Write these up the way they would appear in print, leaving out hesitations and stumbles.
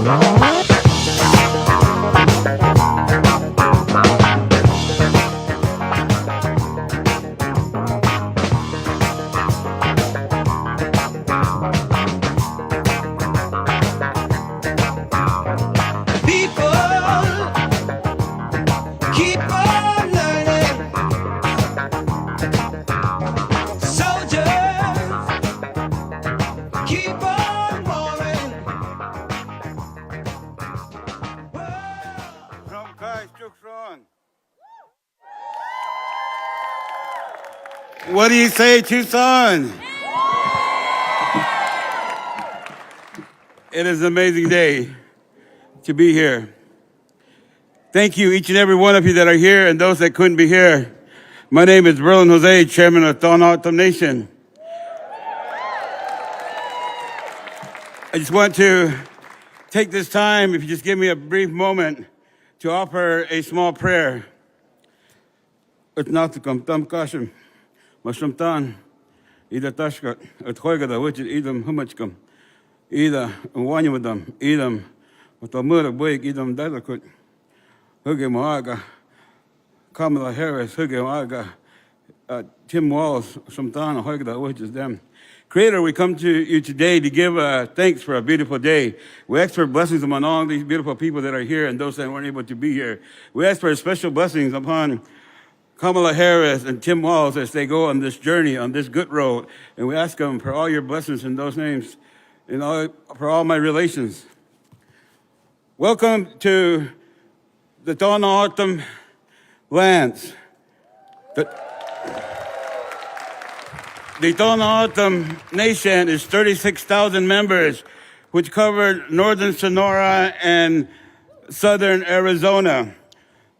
Tucson. What do you say, Tucson? It is an amazing day to be here. Thank you, each and every one of you that are here and those that couldn't be here. My name is Berlin Jose, Chairman of Tohono Nation. I just want to take this time, if you just give me a brief moment, to offer a small prayer. Utnatikam tam kashim, mashamtan, ida tashkat, uthoigada, which is idam humachkam, ida wanyamadam, idam, utamura boig, idam dadakut, huge moaga, Kamala Harris, huge moaga, Tim Walz, shamtan, hoigada, which is them. Creator, we come to you today to give thanks for a beautiful day. We ask for blessings among all these beautiful people that are here and those that weren't able to be here. We ask for special blessings upon Kamala Harris and Tim Walz as they go on this journey, on this good road. And we ask them for all your blessings in those names and for all my relations. Welcome to the Tohono lands. The Tohono Nation is 36,000 members, which covered northern Sonora and southern Arizona.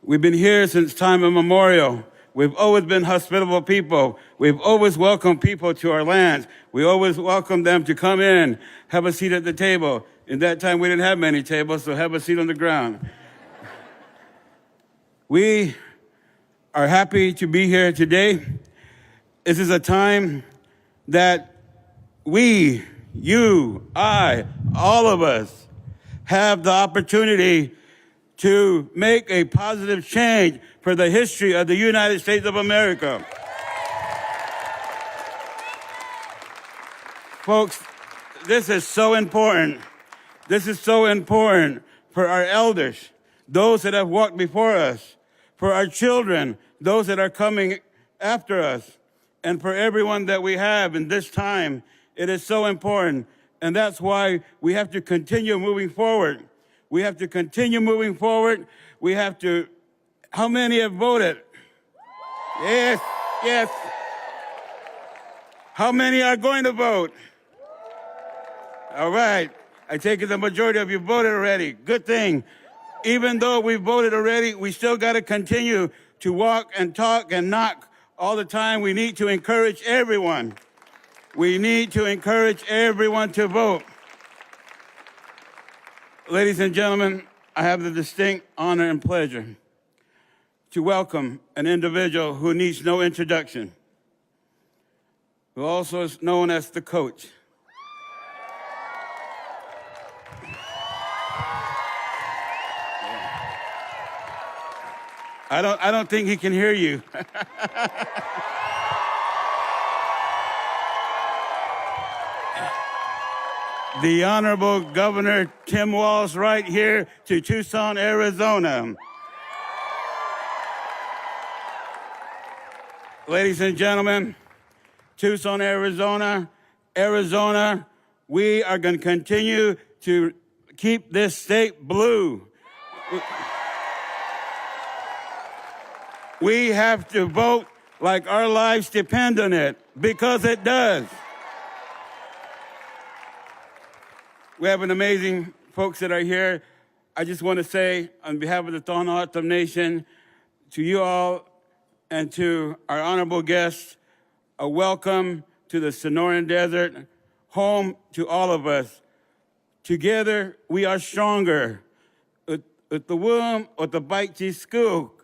We've been here since time immemorial. We've always been hospitable people. We've always welcomed people to our lands. We always welcome them to come in, have a seat at the table. In that time, we didn't have many tables, so have a seat on the ground. We are happy to be here today. This is a time that we, you, I, all of us have the opportunity to make a positive change for the history of the United States of America. Folks, this is so important. This is so important for our elders, those that have walked before us, for our children, those that are coming after us. And for everyone that we have in this time, it is so important. And that's why we have to continue moving forward. We have to continue moving forward. We have to, how many have voted? Yes, yes. How many are going to vote? All right. I take it the majority of you voted already. Good thing. Even though we voted already, we still got to continue to walk and talk and knock all the time. We need to encourage everyone. We need to encourage everyone to vote. Ladies and gentlemen, I have the distinct honor and pleasure to welcome an individual who needs no introduction, who also is known as the coach. I don't think he can hear you. The Honorable Governor Tim Walz, right here to Tucson, Arizona. Ladies and gentlemen, Tucson, Arizona, we are going to continue to keep this state blue. We have to vote like our lives depend on it, because it does. We have an amazing folks that are here. I just want to say, on behalf of the Tohono Nation, to you all and to our honorable guests, a welcome to the Sonoran Desert, home to all of us. Together, we are stronger. At the womb, at the bite school.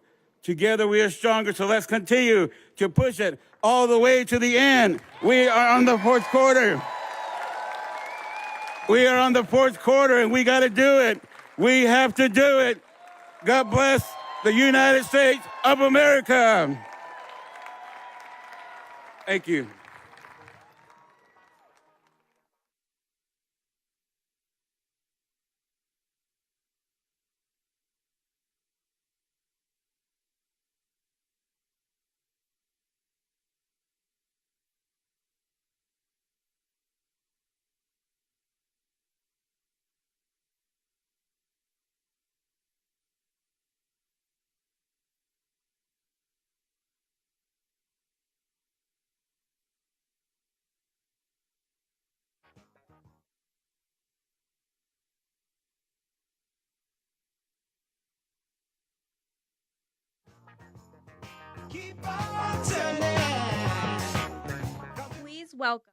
Together we are stronger, so let's continue to push it all the way to the end. We are on the fourth quarter. We are on the fourth quarter, and we got to do it. We have to do it. God bless the United States of America. Thank you. Keep on turning. Please welcome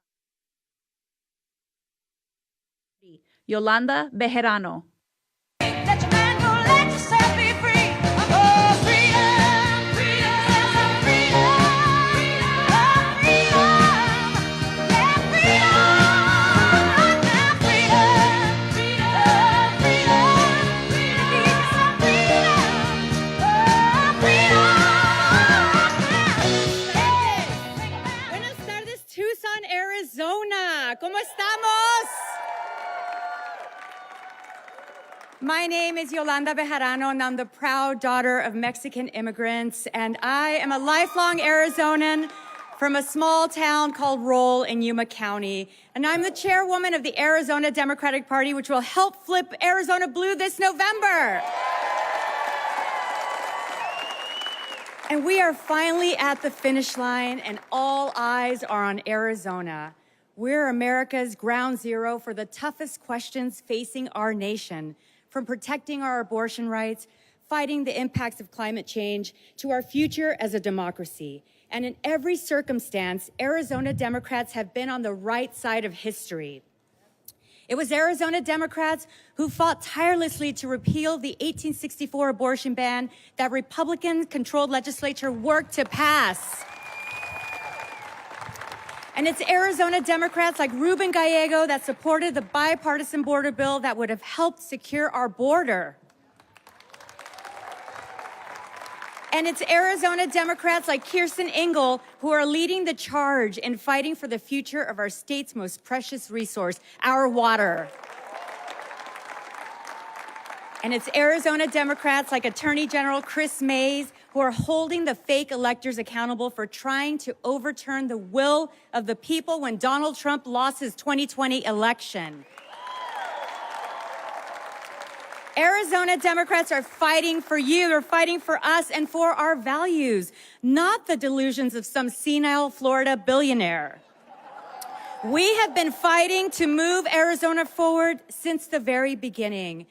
Yolanda Bejarano. Let your man go, let yourself be free. Oh, freedom, freedom, freedom, freedom, yeah, freedom, freedom, freedom, freedom, freedom. Buenas tardes, Tucson, Arizona. ¿Cómo estamos? My name is Yolanda Bejarano, and I'm the proud daughter of Mexican immigrants, and I am a lifelong Arizonan from a small town called Roll in Yuma County, and I'm the chairwoman of the Arizona Democratic Party, which will help flip Arizona blue this November. And we are finally at the finish line, and all eyes are on Arizona. We're America's ground zero for the toughest questions facing our nation, from protecting our abortion rights, fighting the impacts of climate change, to our future as a democracy. And in every circumstance, Arizona Democrats have been on the right side of history. It was Arizona Democrats who fought tirelessly to repeal the 1864 abortion ban that Republican-controlled legislature worked to pass. And it's Arizona Democrats like Ruben Gallego that supported the bipartisan border bill that would have helped secure our border. And it's Arizona Democrats like Kirsten Engel who are leading the charge in fighting for the future of our state's most precious resource, our water. And it's Arizona Democrats like Attorney General Chris Mays who are holding the fake electors accountable for trying to overturn the will of the people when Donald Trump lost his 2020 election. Arizona Democrats are fighting for you, they're fighting for us and for our values, not the delusions of some senile Florida billionaire. We have been fighting to move Arizona forward since the very beginning.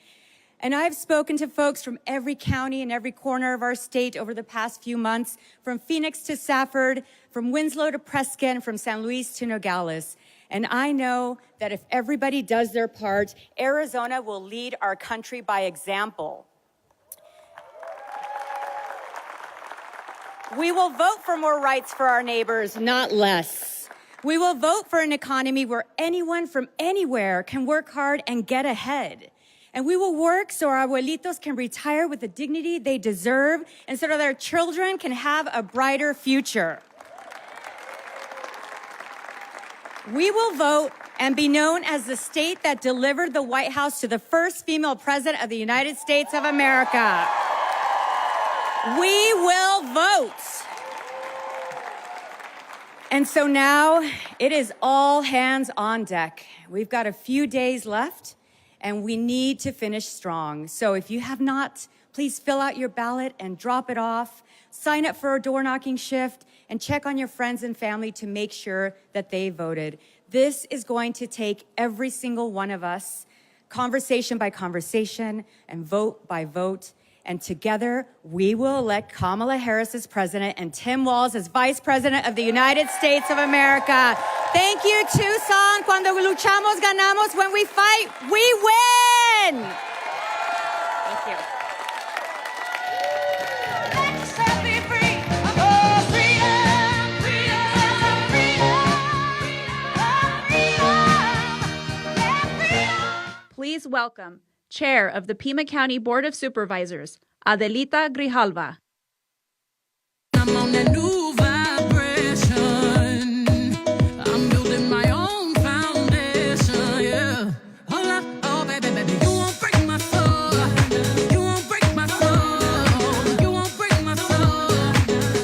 And I've spoken to folks from every county and every corner of our state over the past few months, from Phoenix to Safford, from Winslow to Prescott, and from San Luis to Nogales. And I know that if everybody does their part, Arizona will lead our country by example. We will vote for more rights for our neighbors, not less. We will vote for an economy where anyone from anywhere can work hard and get ahead. And we will work so our abuelitos can retire with the dignity they deserve and so that their children can have a brighter future. We will vote and be known as the state that delivered the White House to the first female president of the United States of America. We will vote. And so now it is all hands on deck. We've got a few days left, and we need to finish strong. So if you have not, please fill out your ballot and drop it off. Sign up for a door knocking shift and check on your friends and family to make sure that they voted. This is going to take every single one of us, conversation by conversation and vote by vote. And together, we will elect Kamala Harris as president and Tim Walz as vice president of the United States of America. Thank you, Tucson. Cuando luchamos, ganamos. When we fight, we win. Thank you. welcome Chair of the Pima County Board of Supervisors, Adelita Grijalva. I'm on that new vibration. I'm building my own foundation, yeah. Hold up, oh baby, baby, you won't break my soul. You won't break my soul. You won't break my soul.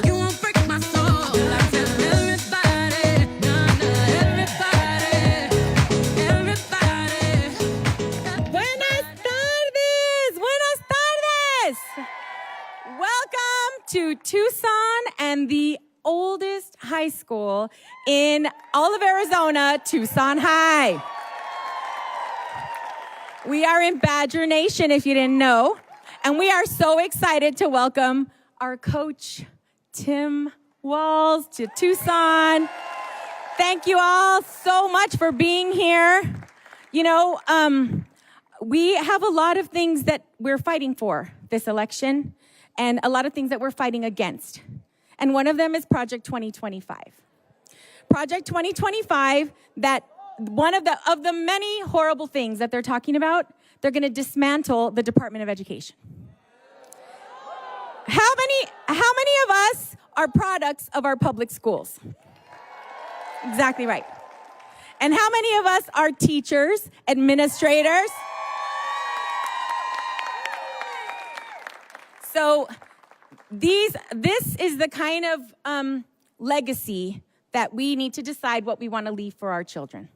You won't break my soul. I tell everybody, nah, nah, everybody. Buenas tardes. Buenas tardes. Welcome to Tucson and the oldest high school in all of Arizona, Tucson High. We are in Badger Nation, if you didn't know, and we are so excited to welcome our coach, Tim Walz, to Tucson. Thank you all so much for being here. You know, we have a lot of things that we're fighting for this election and a lot of things that we're fighting against. And one of them is Project 2025. Project 2025, that one of the many horrible things that they're talking about, they're going to dismantle the Department of Education. How many of us are products of our public schools? Exactly right. And how many of us are teachers, administrators? So this is the kind of legacy that we need to decide what we want to leave for our children.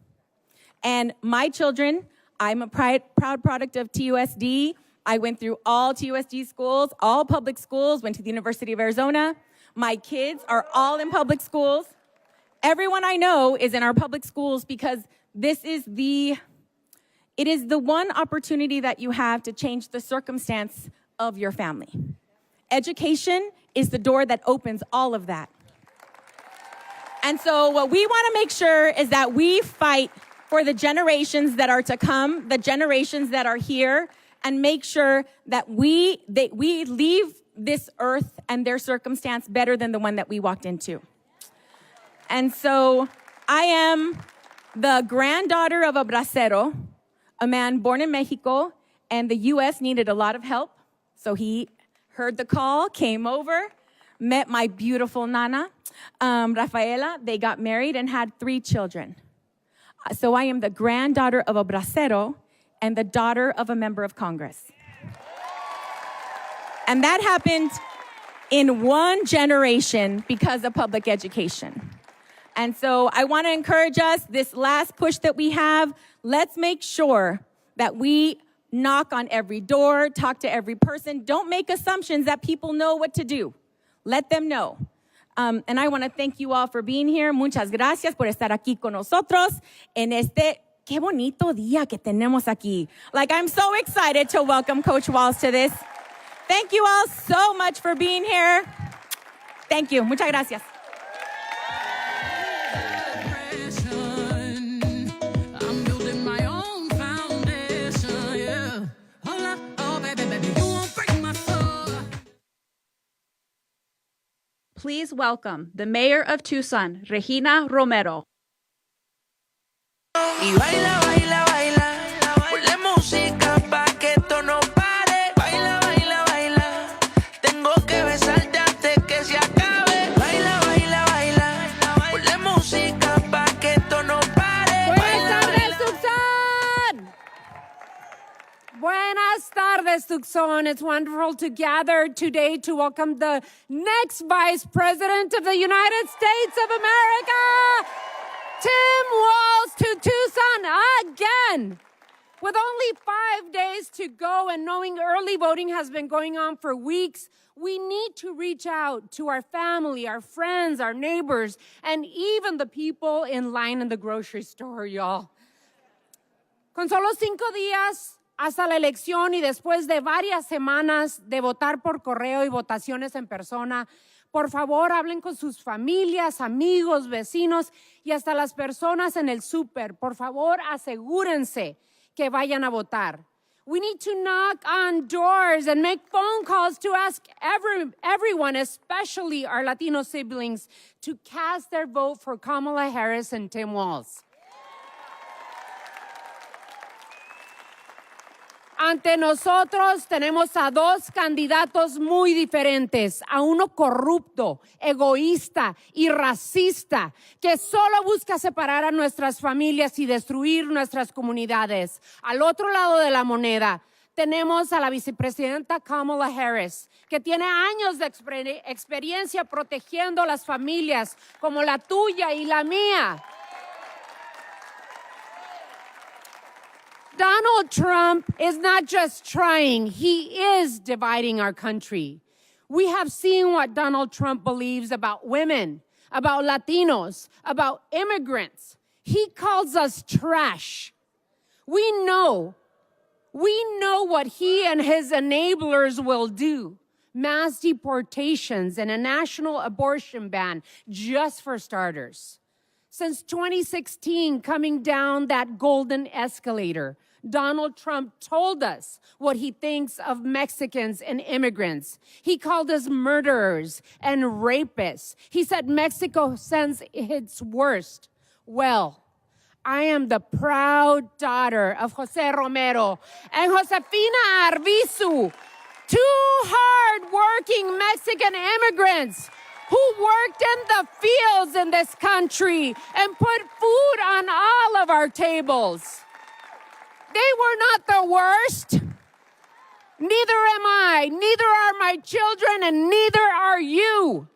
And my children, I'm a proud product of TUSD. I went through all TUSD schools, all public schools, went to the University of Arizona. My kids are all in public schools. Everyone I know is in our public schools because it is the one opportunity that you have to change the circumstance of your family. Education is the door that opens all of that. And so what we want to make sure is that we fight for the generations that are to come, the generations that are here, and make sure that we leave this earth and their circumstance better than the one that we walked into. And so I am the granddaughter of a bracero, a man born in Mexico, and the U.S. needed a lot of help. So he heard the call, came over, met my beautiful nana, Rafaela. They got married and had 3 children. So I am the granddaughter of a bracero and the daughter of a member of Congress. And that happened in one generation because of public education. And so I want to encourage us, this last push that we have, let's make sure that we knock on every door, talk to every person. Don't make assumptions that people know what to do. Let them know. And I want to thank you all for being here. Muchas gracias por estar aquí con nosotros en este qué bonito día que tenemos aquí. Like, I'm so excited to welcome Coach Walz to this. Thank you all so much for being here. Thank you. Muchas gracias. I'm building my own foundation, yeah. Hold up, oh baby, baby, you won't break my soul. Please welcome the Mayor of Tucson, Regina Romero. Y baila, baila, baila, ponle música pa' que esto no pare. Baila, baila, baila, tengo que besarte antes que se acabe. Baila, baila, baila, ponle música pa' que esto no pare. Buenas tardes, Tucson! Buenas tardes, Tucson. It's wonderful to gather today to welcome the next Vice President of the United States of America, Tim Walz, to Tucson again. With only 5 days to go and knowing early voting has been going on for weeks, we need to reach out to our family, our friends, our neighbors, and even the people in line in the grocery store, y'all. Con solo 5 días hasta la elección y después de varias semanas de votar por correo y votaciones en persona, por favor, hablen con sus familias, amigos, vecinos y hasta las personas en el súper. Por favor, asegúrense que vayan a votar. We need to knock on doors and make phone calls to ask everyone, especially our Latino siblings, to cast their vote for Kamala Harris and Tim Walz. Ante nosotros tenemos a dos candidatos muy diferentes, a uno corrupto, egoísta y racista, que solo busca separar a nuestras familias y destruir nuestras comunidades. Al otro lado de la moneda, tenemos a la vicepresidenta Kamala Harris, que tiene años de experiencia protegiendo las familias como la tuya y la mía. Donald Trump is not just trying, he is dividing our country. We have seen what Donald Trump believes about women, about Latinos, about immigrants. He calls us trash. We know what he and his enablers will do. Mass deportations and a national abortion ban, just for starters. Since 2016, coming down that golden escalator, Donald Trump told us what he thinks of Mexicans and immigrants. He called us murderers and rapists. He said Mexico sends its worst. Well, I am the proud daughter of Jose Romero and Josefina Arvizu, two hard-working Mexican immigrants who worked in the fields in this country and put food on all of our tables. They were not the worst. Neither am I, neither are my children, and neither are you.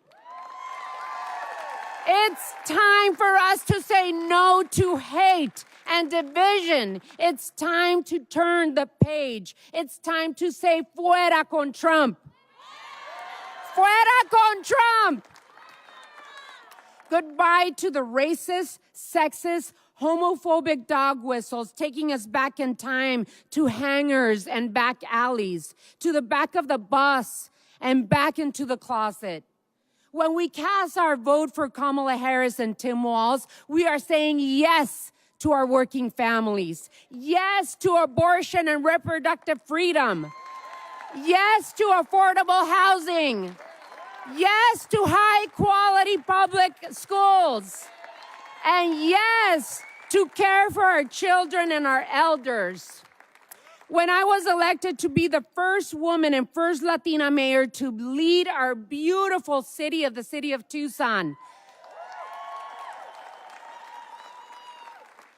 It's time for us to say no to hate and division. It's time to turn the page. It's time to say fuera con Trump. Fuera con Trump. Goodbye to the racist, sexist, homophobic dog whistles taking us back in time to hangars and back alleys, to the back of the bus and back into the closet. When we cast our vote for Kamala Harris and Tim Walz, we are saying yes to our working families, yes to abortion and reproductive freedom, yes to affordable housing, yes to high-quality public schools, and yes to care for our children and our elders. When I was elected to be the first woman and first Latina mayor to lead our beautiful city of the city of Tucson,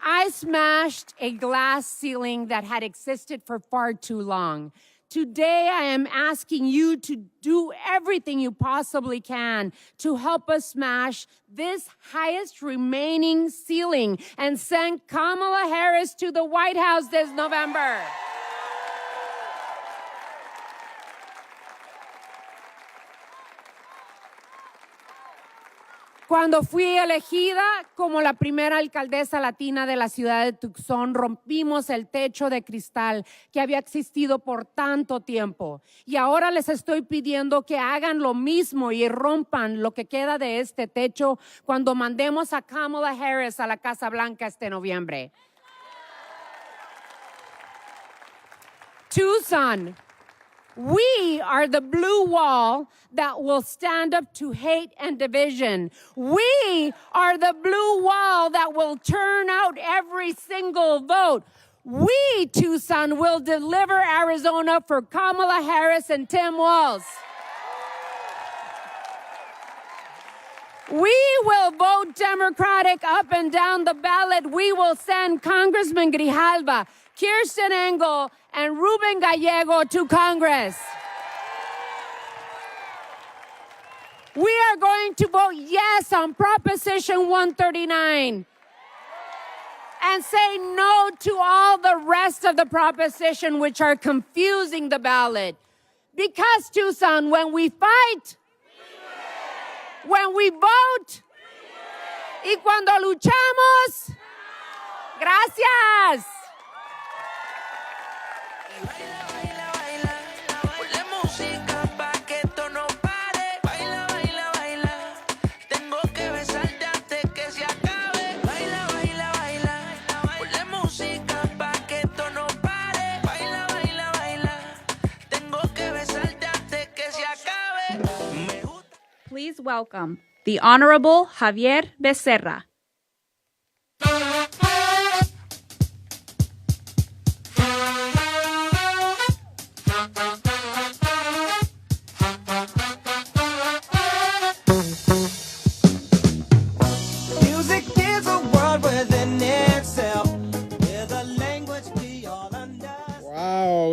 I smashed a glass ceiling that had existed for far too long. Today, I am asking you to do everything you possibly can to help us smash this highest remaining ceiling and send Kamala Harris to the White House this November. Cuando fui elegida como la primera alcaldesa latina de la ciudad de Tucson, rompimos el techo de cristal que había existido por tanto tiempo. Y ahora les estoy pidiendo que hagan lo mismo y rompan lo que queda de este techo cuando mandemos a Kamala Harris a la Casa Blanca este noviembre. Tucson, we are the blue wall that will stand up to hate and division. We are the blue wall that will turn out every single vote. We, Tucson, will deliver Arizona for Kamala Harris and Tim Walz. We will vote Democratic up and down the ballot. We will send Congressman Grijalva, Kirsten Engel, and Ruben Gallego to Congress. We are going to vote yes on Proposition 139 and say no to all the rest of the proposition which are confusing the ballot. Because, Tucson, when we fight, when we vote, y cuando luchamos, gracias. Baila, baila, baila, ponle música pa' que esto no pare. Baila, baila, baila, tengo que besarte antes que se acabe. Baila, baila, baila, ponle música pa' que esto no pare. Baila, baila, baila, tengo que besarte antes que se acabe. Me gusta. Please welcome the Honorable Javier Becerra.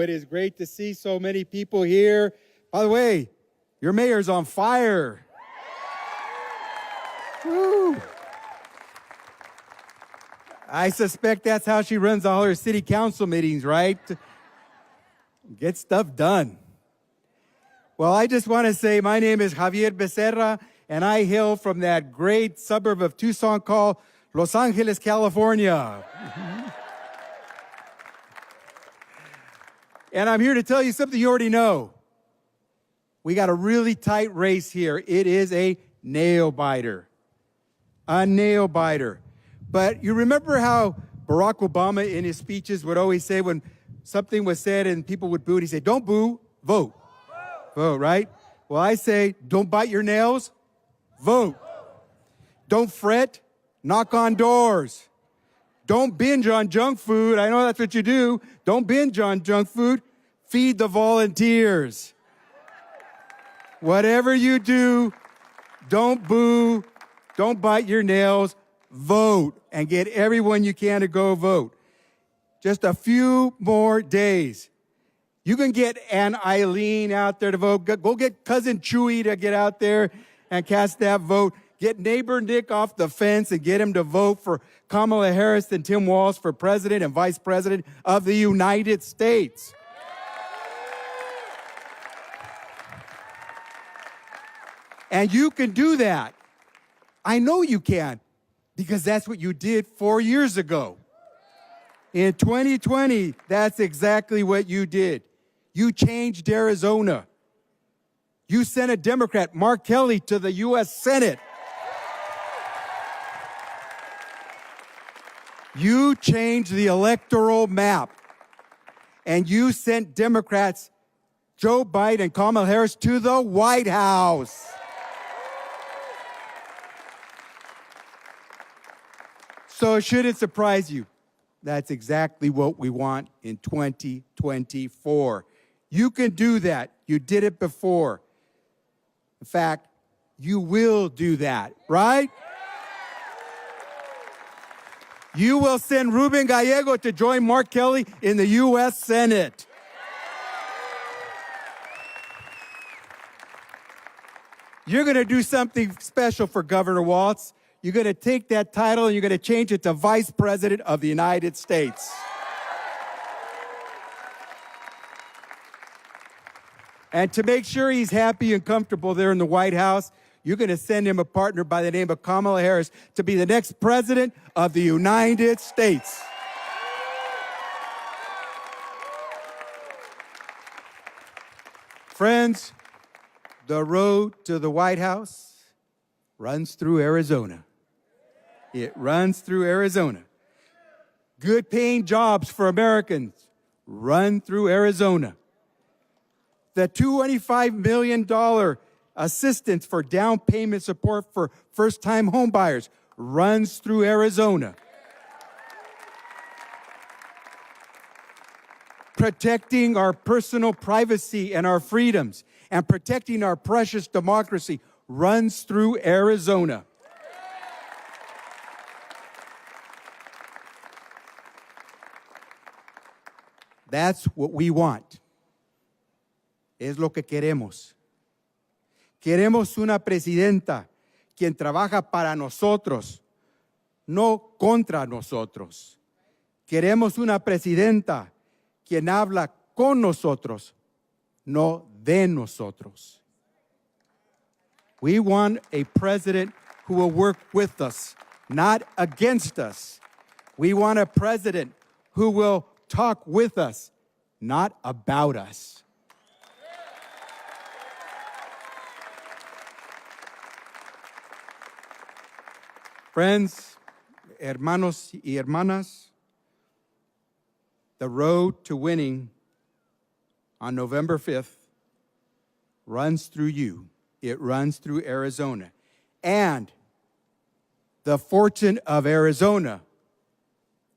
it is great to see so many people here. By the way, your mayor's on fire. Woo. I suspect that's how she runs all her city council meetings, right? Get stuff done. Well, I just want to say my name is Javier Becerra, and I hail from that great suburb of Tucson called Los Angeles, California. And I'm here to tell you something you already know. We got a really tight race here. It is a nail biter. A nail biter. But you remember how Barack Obama in his speeches would always say when something was said and people would boo, he'd say, don't boo, vote. Vote, right? Well, I say, don't bite your nails, vote. Don't fret, knock on doors. Don't binge on junk food. I know that's what you do. Don't binge on junk food. Feed the volunteers. Whatever you do, don't boo, don't bite your nails, vote, and get everyone you can to go vote. Just a few more days. You can get Aunt Eileen out there to vote. Go get Cousin Chewy to get out there and cast that vote. Get neighbor Nick off the fence and get him to vote for Kamala Harris and Tim Walz for president and vice president of the United States. And you can do that. I know you can, because that's what you did 4 years ago. In 2020, that's exactly what you did. You changed Arizona. You sent a Democrat, Mark Kelly, to the U.S. Senate. You changed the electoral map. And you sent Democrats, Joe Biden and Kamala Harris, to the White House. So it shouldn't surprise you. That's exactly what we want in 2024. You can do that. You did it before. In fact, you will do that, right? You will send Ruben Gallego to join Mark Kelly in the U.S. Senate. You're going to do something special for Governor Walz. You're going to take that title and you're going to change it to Vice President of the United States. And to make sure he's happy and comfortable there in the White House, you're going to send him a partner by the name of Kamala Harris to be the next president of the United States. Friends, the road to the White House runs through Arizona. It runs through Arizona. Good paying jobs for Americans run through Arizona. The $25 million assistance for down payment support for first-time homebuyers runs through Arizona. Protecting our personal privacy and our freedoms and protecting our precious democracy runs through Arizona. That's what we want. Es lo que queremos. Queremos una presidenta quien trabaja para nosotros, no contra nosotros. Queremos una presidenta quien habla con nosotros, no de nosotros. We want a president who will work with us, not against us. We want a president who will talk with us, not about us. Friends, hermanos y hermanas, the road to winning on November 5th runs through you. It runs through Arizona. And the fortune of Arizona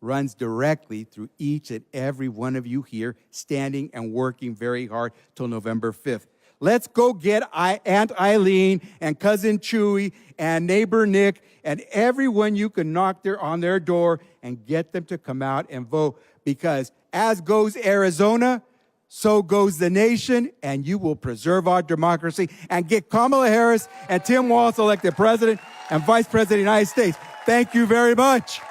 runs directly through each and every one of you here, standing and working very hard till November 5th. Let's go get Aunt Eileen and Cousin Chewy and neighbor Nick and everyone you can knock on their door and get them to come out and vote. Because as goes Arizona, so goes the nation, and you will preserve our democracy and get Kamala Harris and Tim Walz elected president and vice president of the United States. Thank you very much.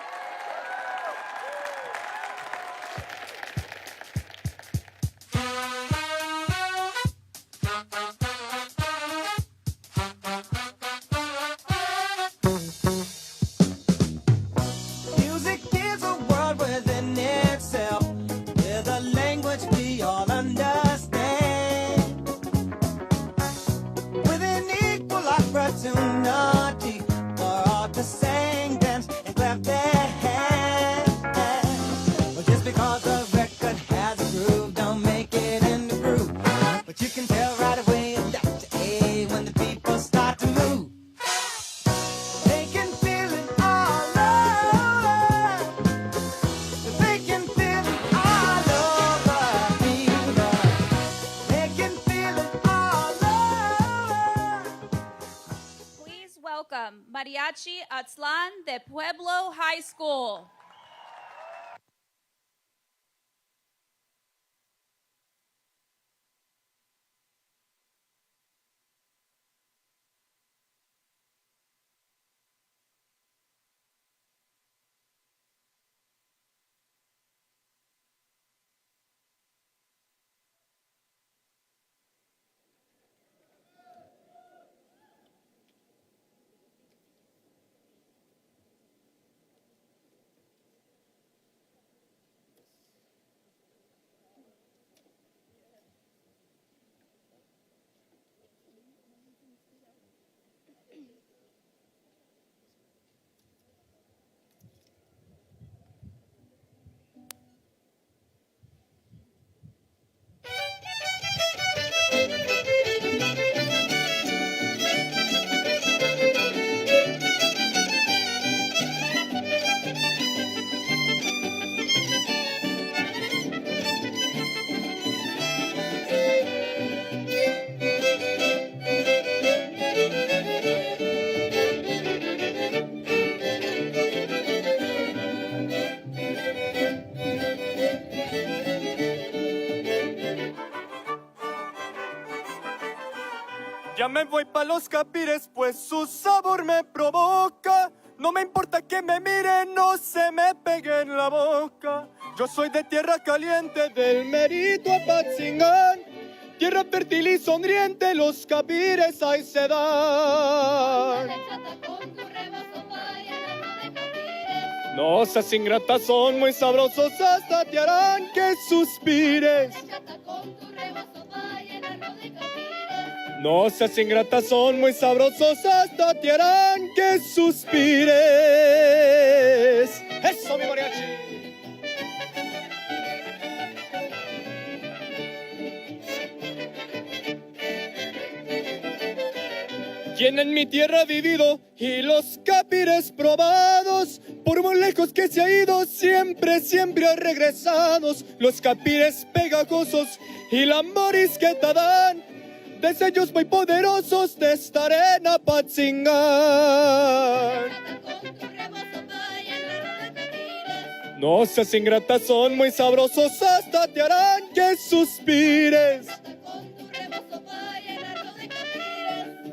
Music is a world within itself, with a language we all understand, with an equal opportunity for all to sing, dance, and clap their hands. Well, just because the record has a groove, don't make it in the groove. But you can tell right away left to A when the people start to move. They can feel it all over. They can feel it all over. They can feel it all over. Please welcome Mariachi Atzlan de Pueblo High School. Ya me voy pa' los Capires, pues su sabor me provoca. No me importa que me miren, no se me pegue en la boca. Yo soy de tierra caliente, del Mérito a Patzingán. Tierra fértil y sonriente, los Capires ahí se dan. No seas ingrata, son muy sabrosos, hasta te harán que suspires. No seas ingrata, son muy sabrosos, hasta te harán que suspires. ¡Eso, mi mariachi! Quien en mi tierra ha vivido y los Capires probados, por muy lejos que se ha ido, siempre, siempre ha regresado. Los Capires pegajosos y la morisqueta dan destellos muy poderosos de esta arena Patzingán. No seas ingrata, son muy sabrosos, hasta te harán que suspires.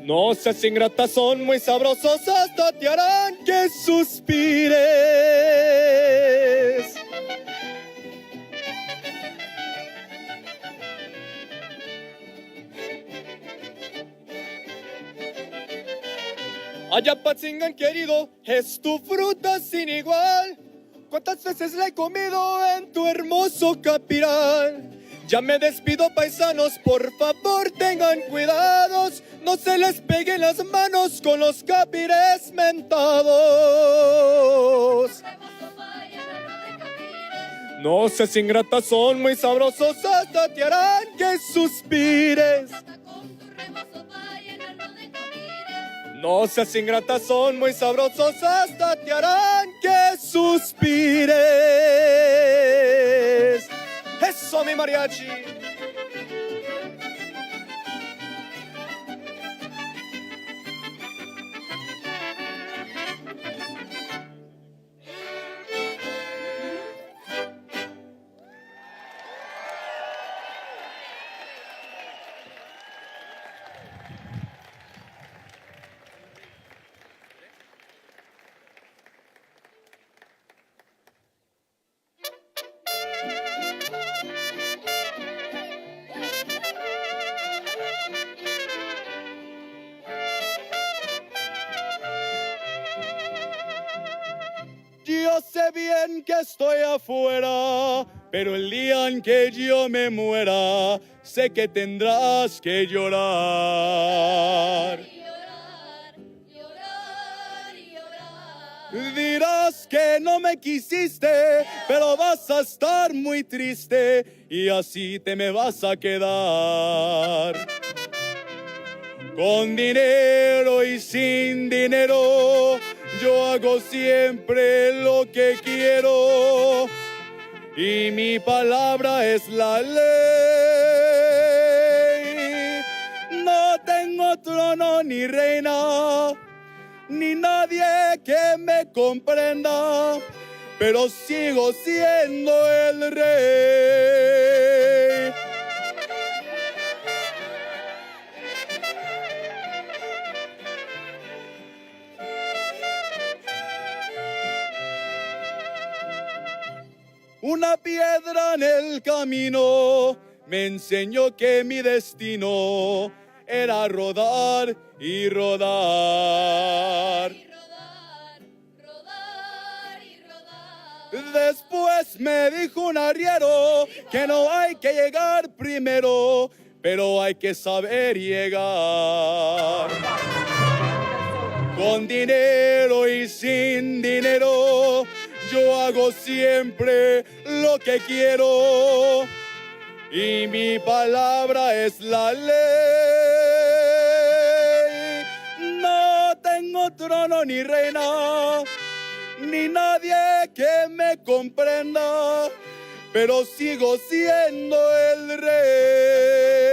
No seas ingrata, son muy sabrosos, hasta te harán que suspires. Allá Patzingán querido, es tu fruta sin igual. ¿Cuántas veces la he comido en tu hermoso capiral? Ya me despido, paisanos, por favor tengan cuidados, no se les peguen las manos con los Capires mentados. No seas ingrata, son muy sabrosos, hasta te harán que suspires. No seas ingrata, son muy sabrosos, hasta te harán que suspires. ¡Eso, mi mariachi! sé bien que estoy afuera, pero el día en que yo me muera, sé que tendrás que llorar. Dirás que no me quisiste, pero vas a estar muy triste y así te me vas a quedar. Con dinero y sin dinero, yo hago siempre lo que quiero y mi palabra es la ley. No tengo trono ni reina, ni nadie que me comprenda, pero sigo siendo el rey. Una piedra en el camino me enseñó que mi destino era rodar y rodar. Después me dijo un arriero que no hay que llegar primero, pero hay que saber llegar. Con dinero y sin dinero, yo hago siempre lo que quiero y mi palabra es la ley. No tengo trono ni reina, ni nadie que me comprenda, pero sigo siendo el rey.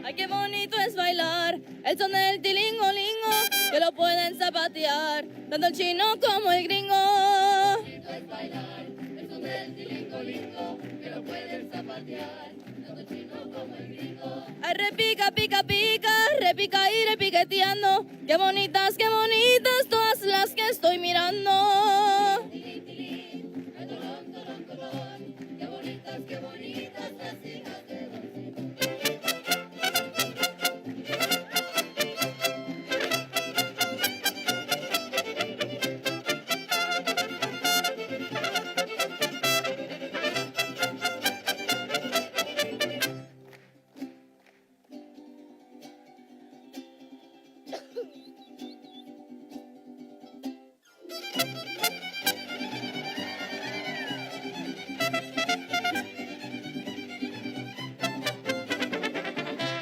Ay, qué bonito es bailar el son del tilingolingo, que lo pueden zapatear tanto el chino como el gringo. Qué bonito es bailar el son del tilingolingo, que lo pueden zapatear tanto el chino como el gringo. Ay, repica, pica, pica, repica y repiqueteando. Qué bonitas todas las que estoy mirando. Tilín, tilín, ay, tolón, tolón, tolón. Qué bonitas las hijas de Don Simón.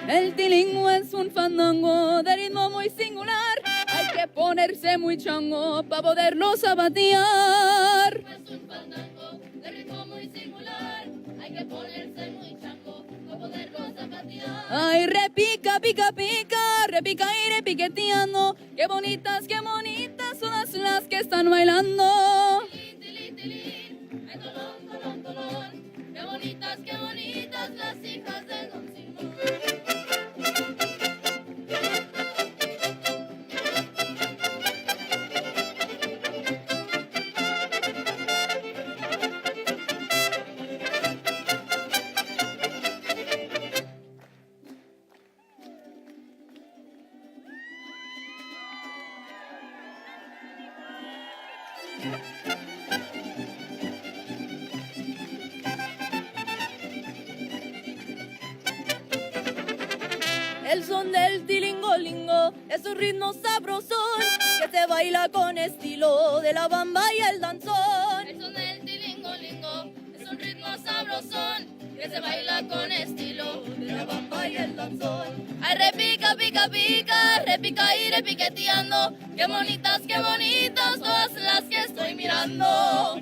El tilingo es un fandango de ritmo muy singular. Hay que ponerse muy chango para poderlo zapatear. Es un fandango de ritmo muy singular. Hay que ponerse muy chango para poderlo zapatear. Ay, repica, pica, pica, repica y repiqueteando. Qué bonitas todas las que están bailando. Tilín, tilín, tilín, ay, tolón, tolón, tolón. Qué bonitas las hijas de Don Simón. El son del tilingolingo es un ritmo sabrosón que se baila con estilo de la bamba y el danzón. El son del tilingolingo es un ritmo sabrosón que se baila con estilo de la bamba y el danzón. Ay, repica, pica, pica, repica y repiqueteando. Qué bonitas, todas las que estoy mirando.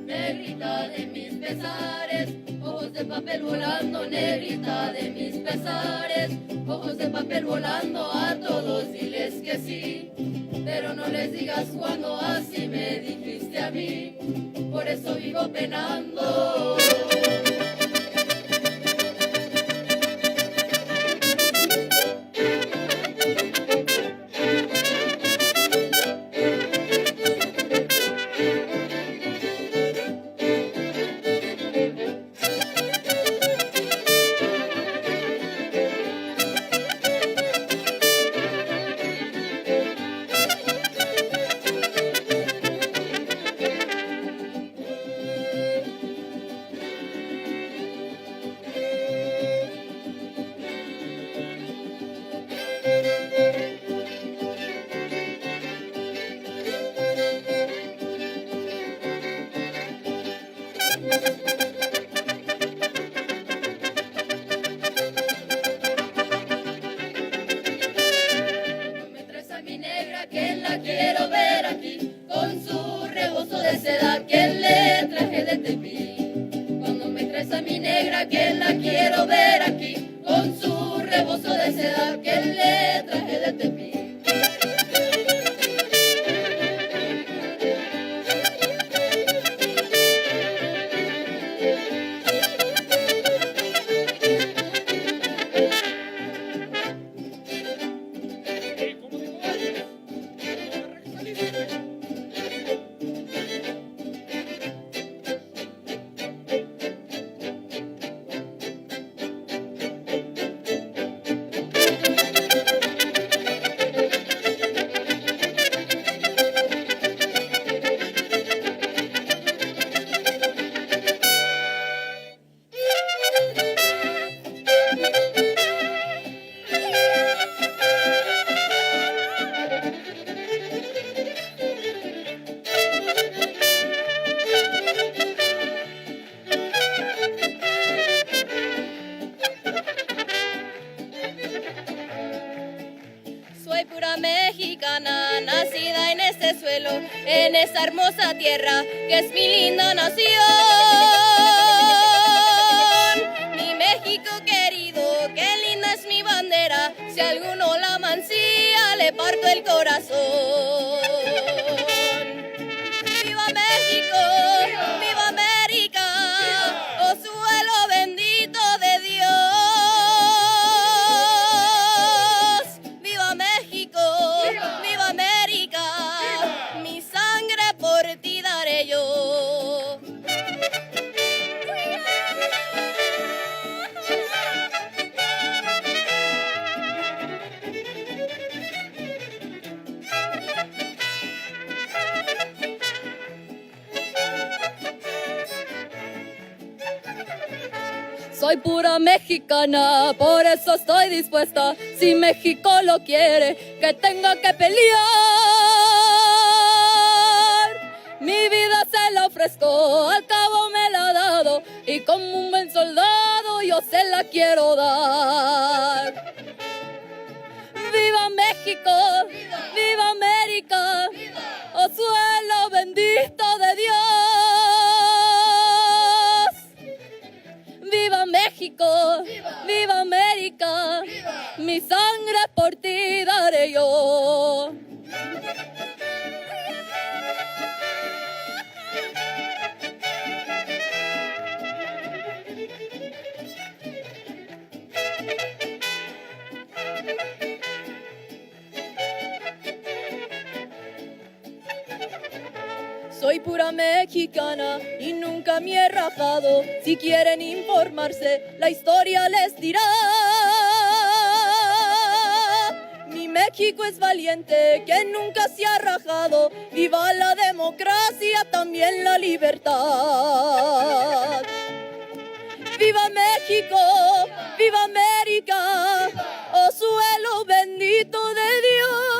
Negrita de mis pesares, ojos de papel volando, negrita de mis pesares, ojos de papel volando, a todos diles que sí, pero no les digas cuando así me dijiste a mí, por eso vivo penando. En esta hermosa tierra que es mi linda nación, mi México querido, qué linda es mi bandera, si alguno la mancilla le parto el corazón. ¡Viva México! ¡Viva América! ¡Oh suelo bendito de Dios! ¡Viva México! ¡Viva América! Mi sangre por ti daré yo. Soy pura mexicana, por eso estoy dispuesta, si México lo quiere, que tenga que pelear. Mi vida se la ofrezco ofrezco, al cabo me la ha dado, y como un buen soldado yo se la quiero dar. ¡Viva México! ¡Viva América! ¡Oh suelo bendito de Dios! ¡Viva México! ¡Viva América! Mi sangre por ti daré yo. Soy pura mexicana y nunca me he rajado. Si quieren informarse, la historia les dirá. Mi México es valiente, que nunca se ha rajado. Viva la democracia, también la libertad. ¡Viva México! ¡Viva América! ¡Oh suelo bendito de Dios!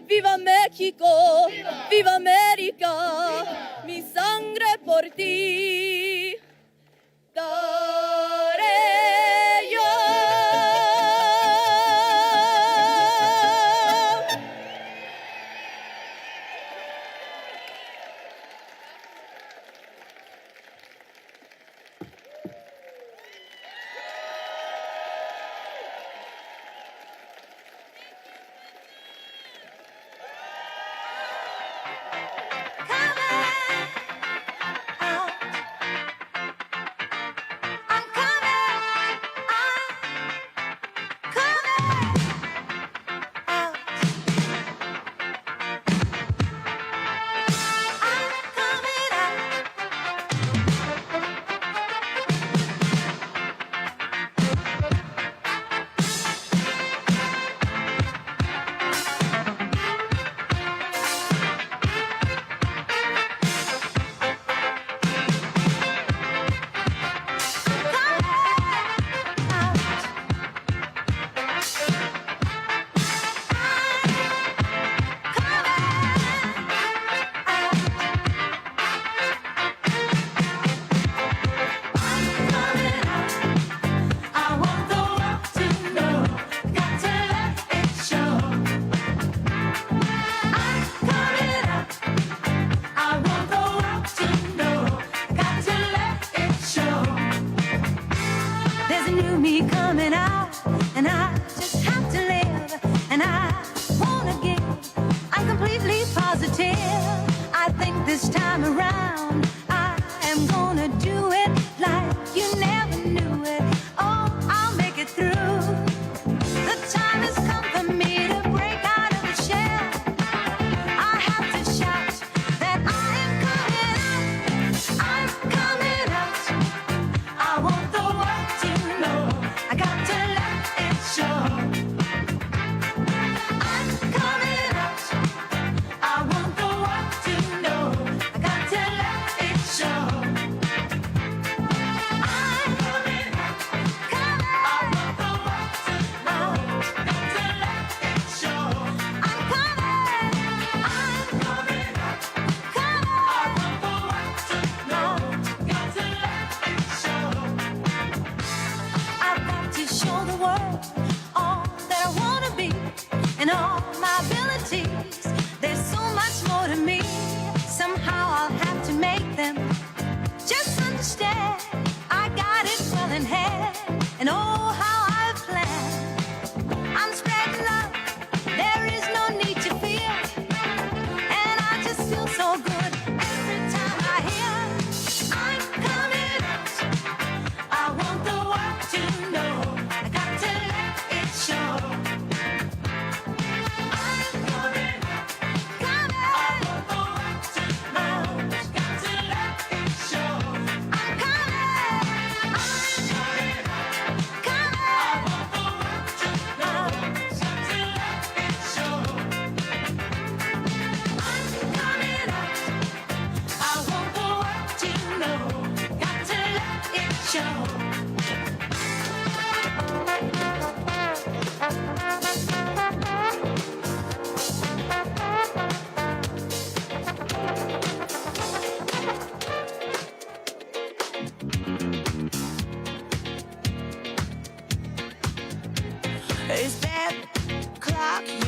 ¡Viva México! ¡Viva América! Mi sangre por ti daré yo.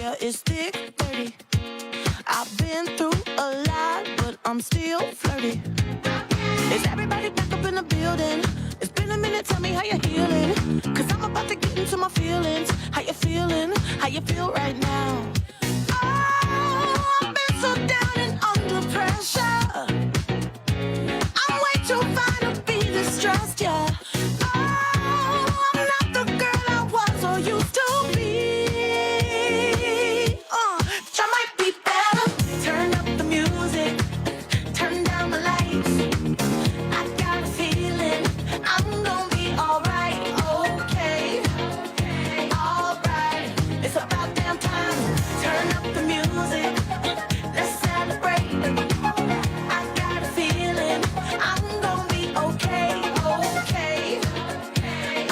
yeah, it's thick, dirty. I've been through a lot, but I'm still flirty. Is everybody back up in the building? It's been a minute, tell me how you're healing. Cause I'm about to get into my feelings. How you feeling? How you feel right now? Oh, I've been so down and under pressure. I'm way too fine to be distressed, yeah. Oh, I'm not the girl I was or used to be. But I might be better. Turn up the music, turn down the lights. I got a feeling I'm gonna be alright, okay, alright. It's about damn time. Turn up the music, let's celebrate. I got a feeling I'm gonna be okay,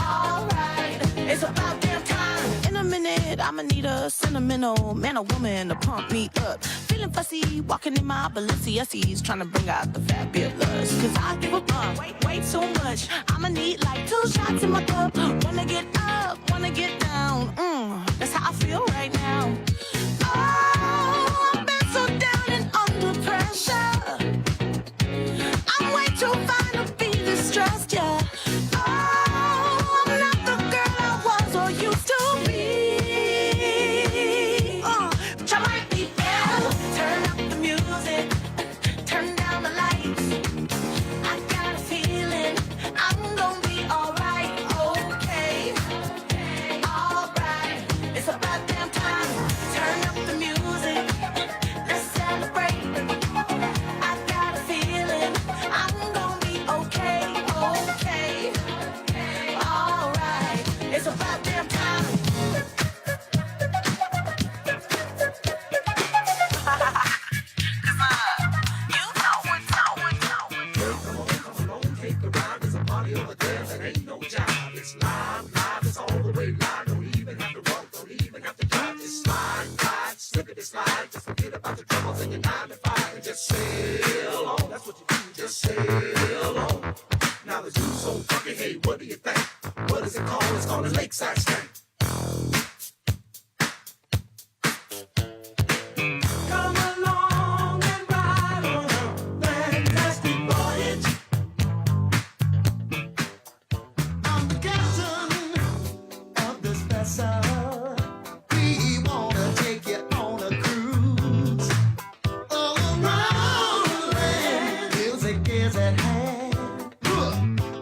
alright. It's about damn time. In a minute, I'ma need a sentimental man or woman to pump me up. Feeling fussy, walking in my Balenciennes, trying to bring out the fabulous. Cause I give a way too much. I'ma need like 2 shots in my cup. Wanna get up, wanna get down. That's how I feel right now. Oh, I've been so down and under pressure. I'm way too fine to be distressed, yeah. Oh, I'm not the girl I was or used to be. But I might be better. Turn up the music, turn down the lights. I got a feeling I'm gonna be alright, okay, alright. It's about damn time. Turn up the music, let's celebrate. I got a feeling I'm gonna be okay, alright. It's about damn time. Come along and ride on a fantastic voyage. I'm the captain of this vessel. We wanna take you on a cruise all around the land. Music is at hand.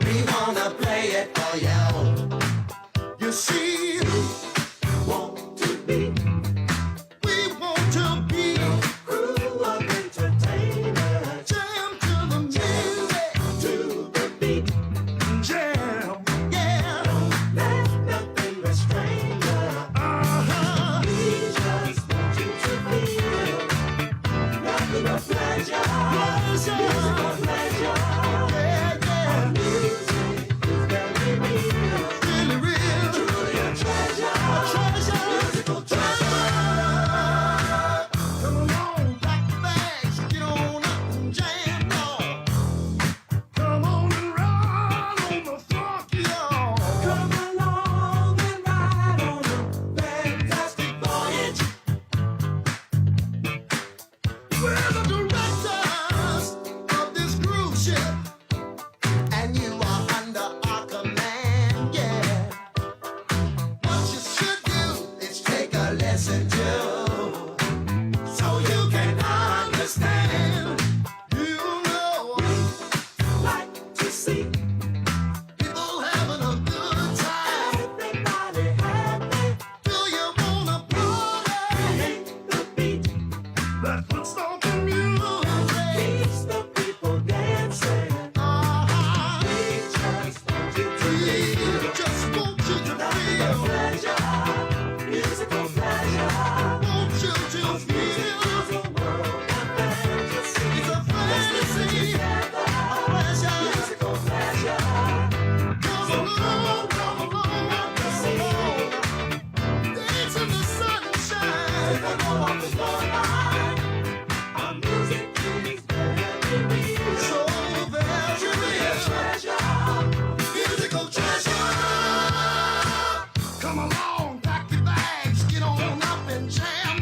We wanna play it for you. You see, we want to be a crew of entertainers. Jam to the music, to the beat. Jam, yeah. Don't let nothing restrain you. We just want you to feel nothing but pleasure. Musical pleasure. Our music is very real. Really real. Truly a treasure. Musical treasure. Come along, pack your bags, get on up and jam, y'all. Come on and ride on the funk, y'all. Come along and ride on a fantastic voyage. We're the directors of this cruise ship, and you are under our command, yeah. What you should do is take a lesson too, so you can understand. You know, we like to see people having a good time. Everybody happy. Do you wanna party? Hit the beat. Let's put stomping music. Keeps the people dancing. We just want you to feel. Just want you to feel. Pleasure. Musical pleasure. Want you to feel. It's a world of fantasy. It's a fantasy. Together. A pleasure. Musical pleasure. Come along, come along, come along. Dance in the sunshine. Take a go off the floor line. Our music is very real. So very real. Treasure. Musical treasure. Come along, pack your bags, get on up and jam.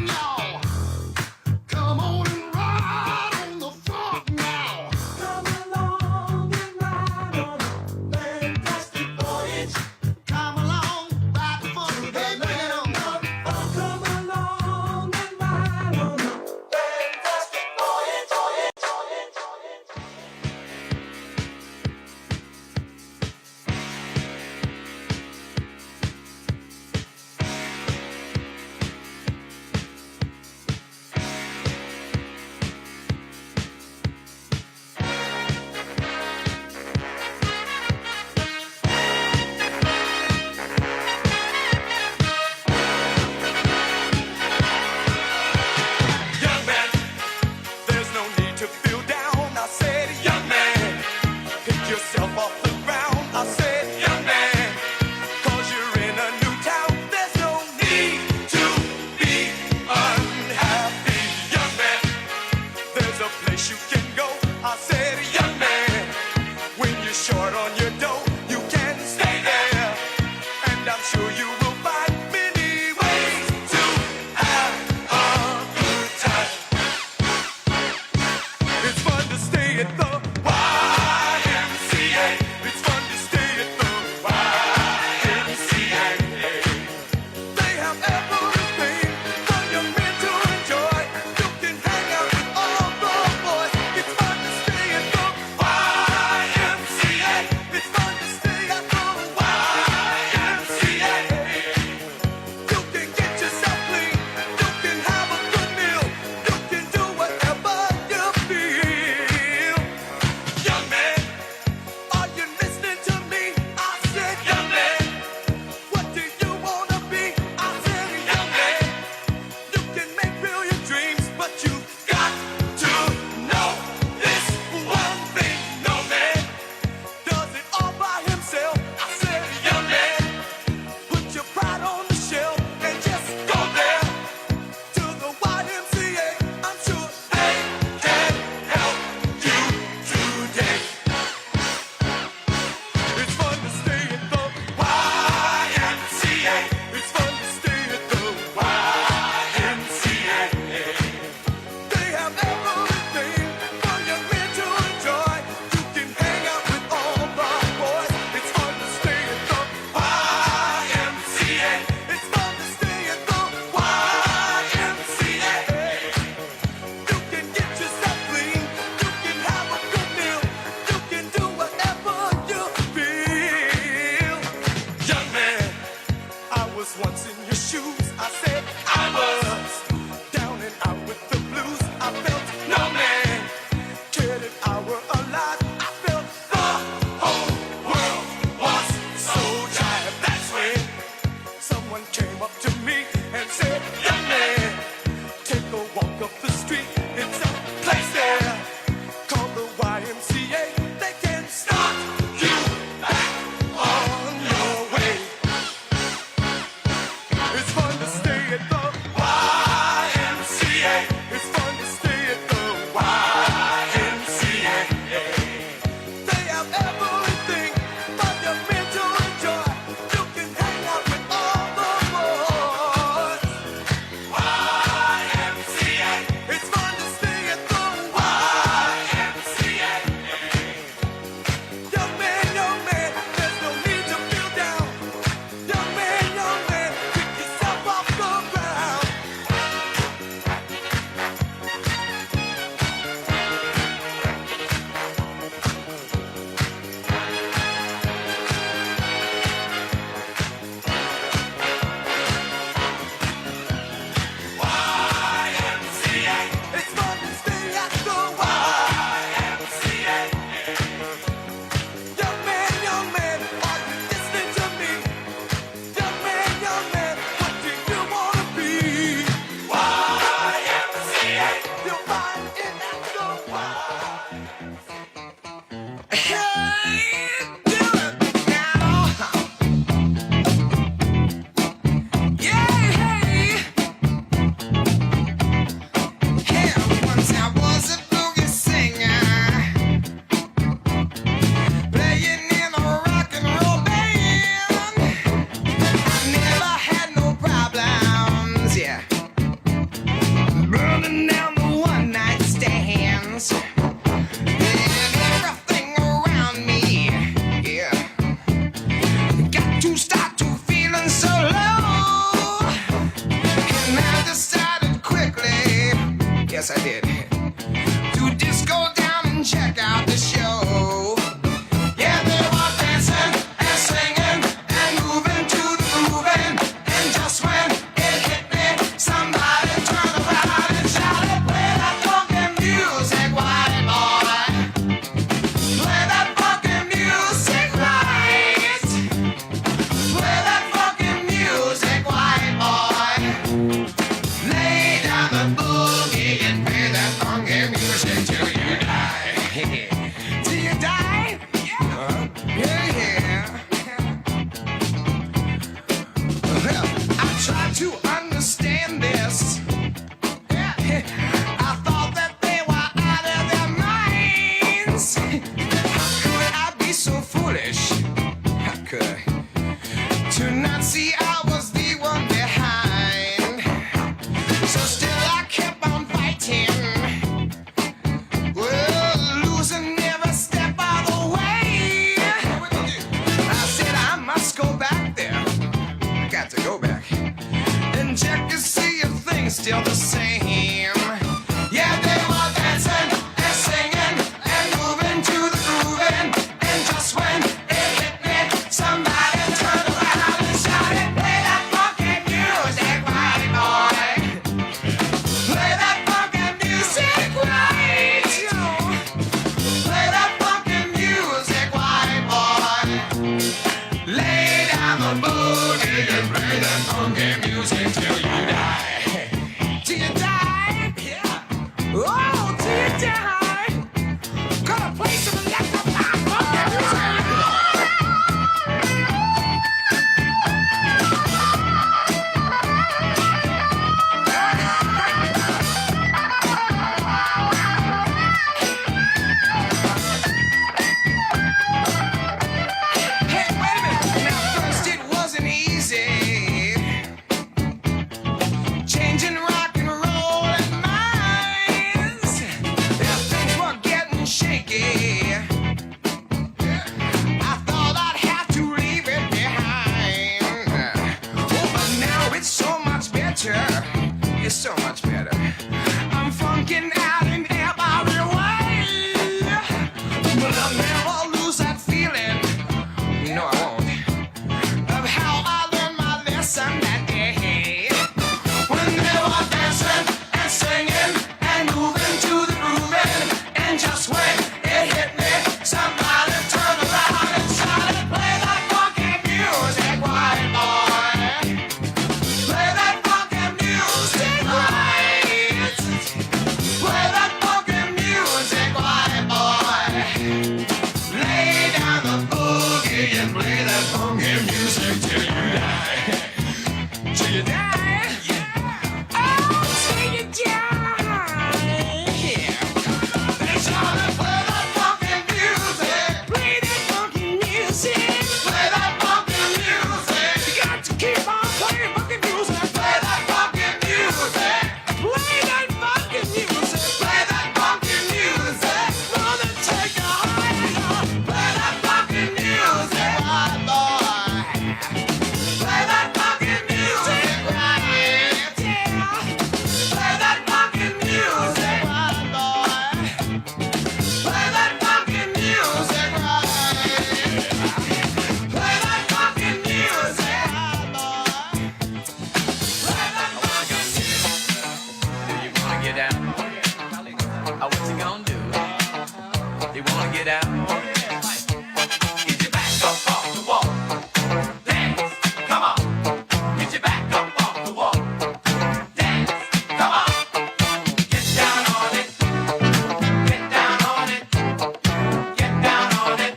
Yes, I did. To just go down and check out the show. Yeah, they were dancing and singing and moving to the grooving. And just when it hit me, somebody turned around and shouted, play that funky music, white boy. Play that funky music right. Play that funky music, white boy. Lay down the boogie and play that funky music till you die. Till you die? Yeah, yeah. Well, I tried to understand this. I thought that they were out of their minds. How could I be so foolish? How could I? To not see I was the one behind. So still I kept on fighting. Well, losing every step of the way. I said I must go back there. I got to go back and check to see if things still the same. Yeah, they were dancing and singing and moving to the grooving. And just when it hit me, somebody turned around and shouted, play that funky music, white boy. Play that funky music right. Play that funky music, white boy. Lay down the boogie and play that funky music till you die. Till you die? Yeah. Oh, till you die. Gonna play some electrified funky music. Hey, wait a minute. Now, first it wasn't easy. Changing rock and roll and minds. Yeah, things were getting shaky. I thought I'd have to leave it behind. Oh, but now it's so much better. It's so much better. I'm funking out in every way. But I'll never lose that feeling. No, I won't. Of how I learned my lesson that day. When they were dancing and singing and moving to the grooving. And just when it hit me, somebody turned around and shouted, play that funky music, white boy. Play that funky music right. Play that funky music, white boy. Lay down the boogie and play that funky music till you die. Till you die? Yeah. Oh, till you die. Yeah. They shouted, play that funky music. Play that funky music. Play that funky music. You got to keep on playing funky music. Play that funky music. Play that funky music. Play that funky music. Gonna take you higher. Play that funky music, white boy. Play that funky music right. Yeah. Play that funky music, white boy. Play that funky music right. Play that funky music, white boy. Play that funky Do you wanna get out? Oh, what you gonna do? You wanna get out? Get your back up off the wall. Dance, come on. Get your back up off the wall. Dance, come on. Get down on it. Get down on it. Get down on it.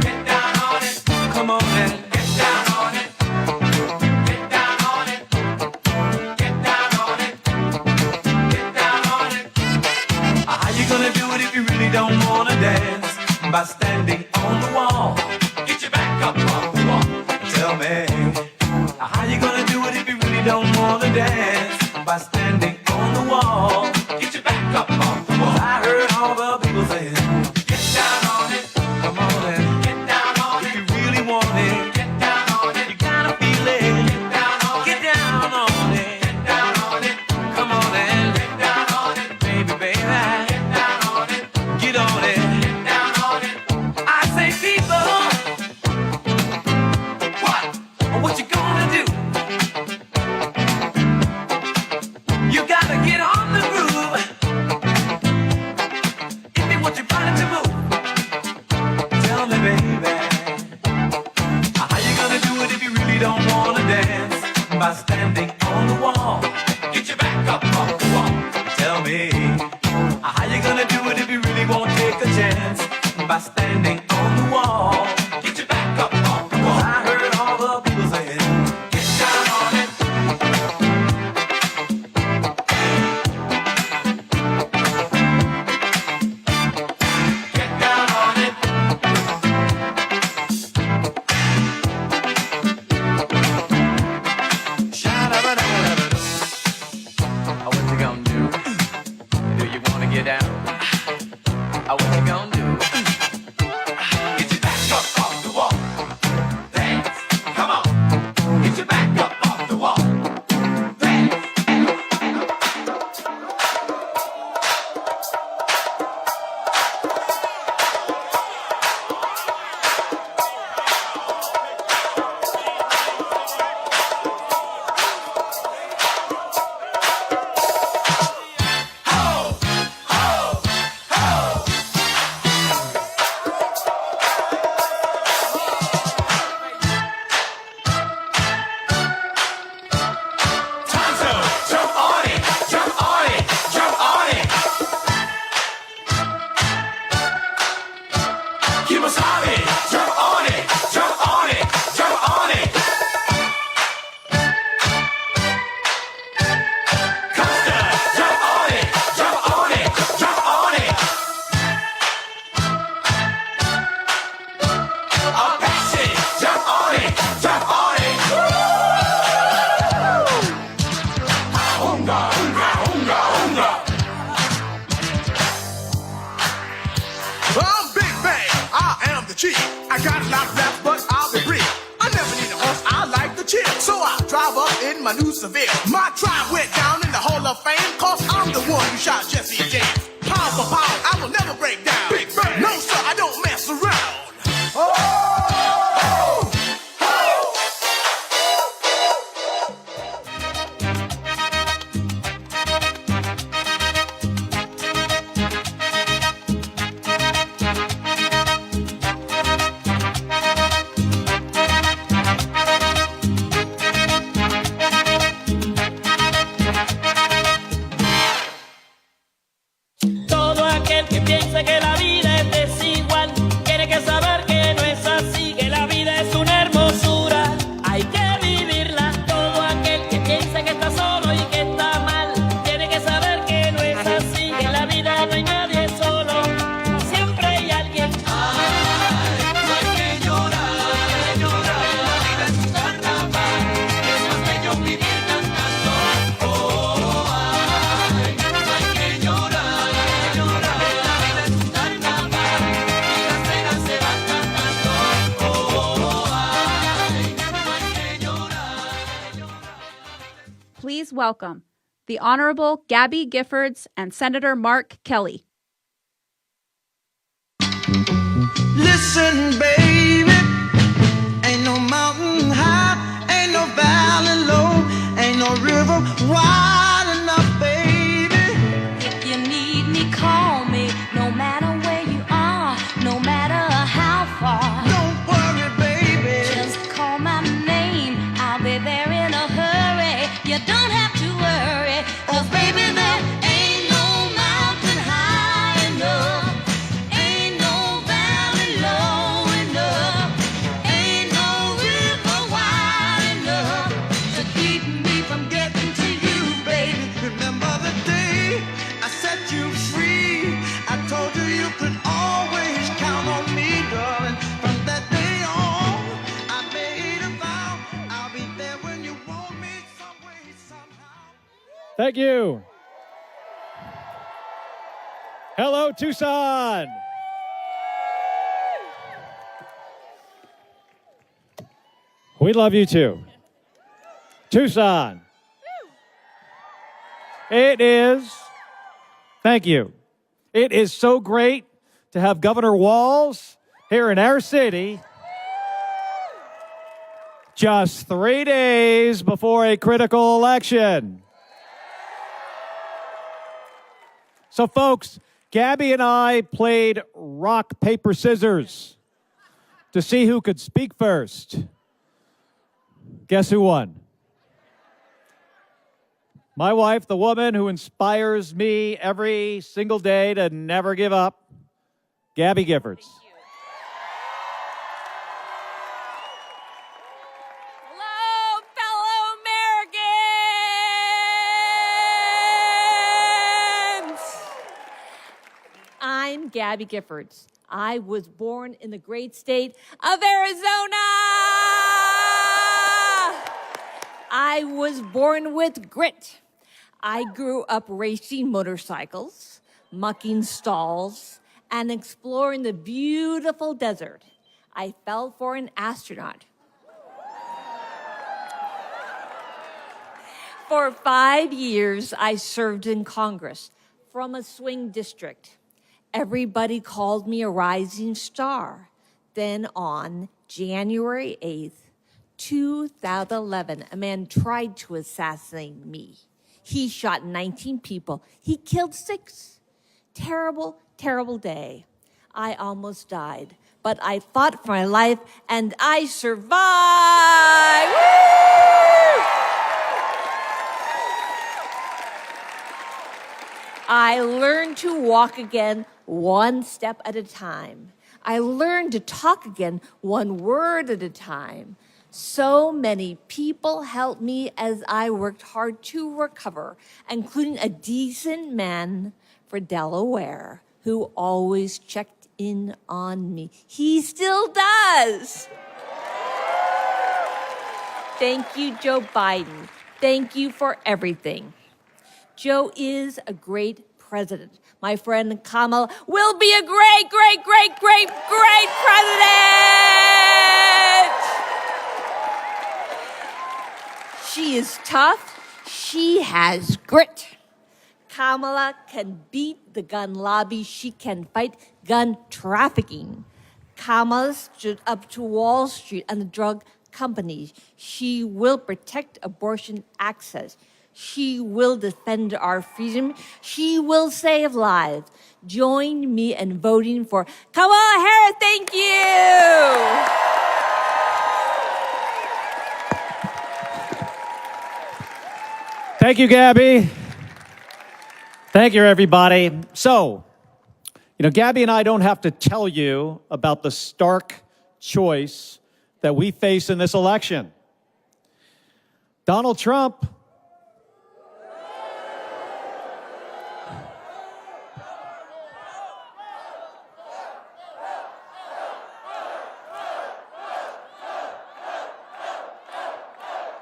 Get down on it. Come on and get down on it. Get down on it. Get down on it. Get down on it. How you gonna do it if you really don't wanna dance? By standing on the wall. Get your back up on the wall. Tell me, how you gonna do it if you really don't wanna dance? By standing on the wall. Get your back up on the wall. I heard all the people saying, get down on it. Come on and get down on it. If you really want it, get down on it. You gotta feel it. Get down on it. Get down on it. Get down on it. Come on and get down on it. New Seville. My tribe went down in the Hall of Fame, cause I'm the one who shot Jesse James. Pound for pound, I will never break down. No, sir, I don't mess around. Oh! Todo aquel que piense que la vida es desigual tiene que saber que no es así, que la vida es una hermosura, hay que vivirla. Todo aquel que piense que está solo y que está mal tiene que saber que no es así, que en la vida no hay nadie solo, siempre hay alguien. Ay, no hay que llorar, llorar, la vida es un carnaval, es más bello vivir cantando. Oh, ay, no hay que llorar. Please welcome the Honorable Gabby Giffords and Senator Mark Kelly. Listen, baby, ain't no mountain high, ain't no valley low, ain't no river wide enough, baby. If you need me, call me, no matter where you are, no matter how far. Don't worry, baby. Just call my name, I'll be there in a hurry. You don't have to worry, 'cause baby, there ain't no mountain high enough, ain't no valley low enough, ain't no river wide enough to keep me from getting to you, baby. Remember the day I set you free? I told you you could always count on me, darling. From that day on, I made a vow I'll be there when you want me, some way, somehow. Thank you. Hello, Tucson. We love you too. Tucson. It is, thank you. It is so great to have Governor Walz here in our city just 3 days before a critical election. So, folks, Gabby and I played rock, paper, scissors to see who could speak first. Guess who won? My wife, the woman who inspires me every single day to never give up, Gabby Giffords. Hello, fellow Americans! I'm Gabby Giffords. I was born in the great state of Arizona. I was born with grit. I grew up racing motorcycles, mucking stalls, and exploring the beautiful desert. I fell for an astronaut. For 5 years, I served in Congress from a swing district. Everybody called me a rising star. Then on January 8th, 2011, a man tried to assassinate me. He shot 19 people. He killed 6. Terrible, terrible day. I almost died, but I fought for my life and I survived. Woo! I learned to walk again one step at a time. I learned to talk again one word at a time. So many people helped me as I worked hard to recover, including a decent man for Delaware who always checked in on me. He still does. Thank you, Joe Biden. Thank you for everything. Joe is a great president. My friend Kamala will be a great, great, great, great, great president. She is tough. She has grit. Kamala can beat the gun lobby. She can fight gun trafficking. Kamala stood up to Wall Street and the drug companies. She will protect abortion access. She will defend our freedom. She will save lives. Join me in voting for Kamala Harris. Thank you. Thank you, Gabby. Thank you, everybody. So, Gabby and I don't have to tell you about the stark choice that we face in this election. Donald Trump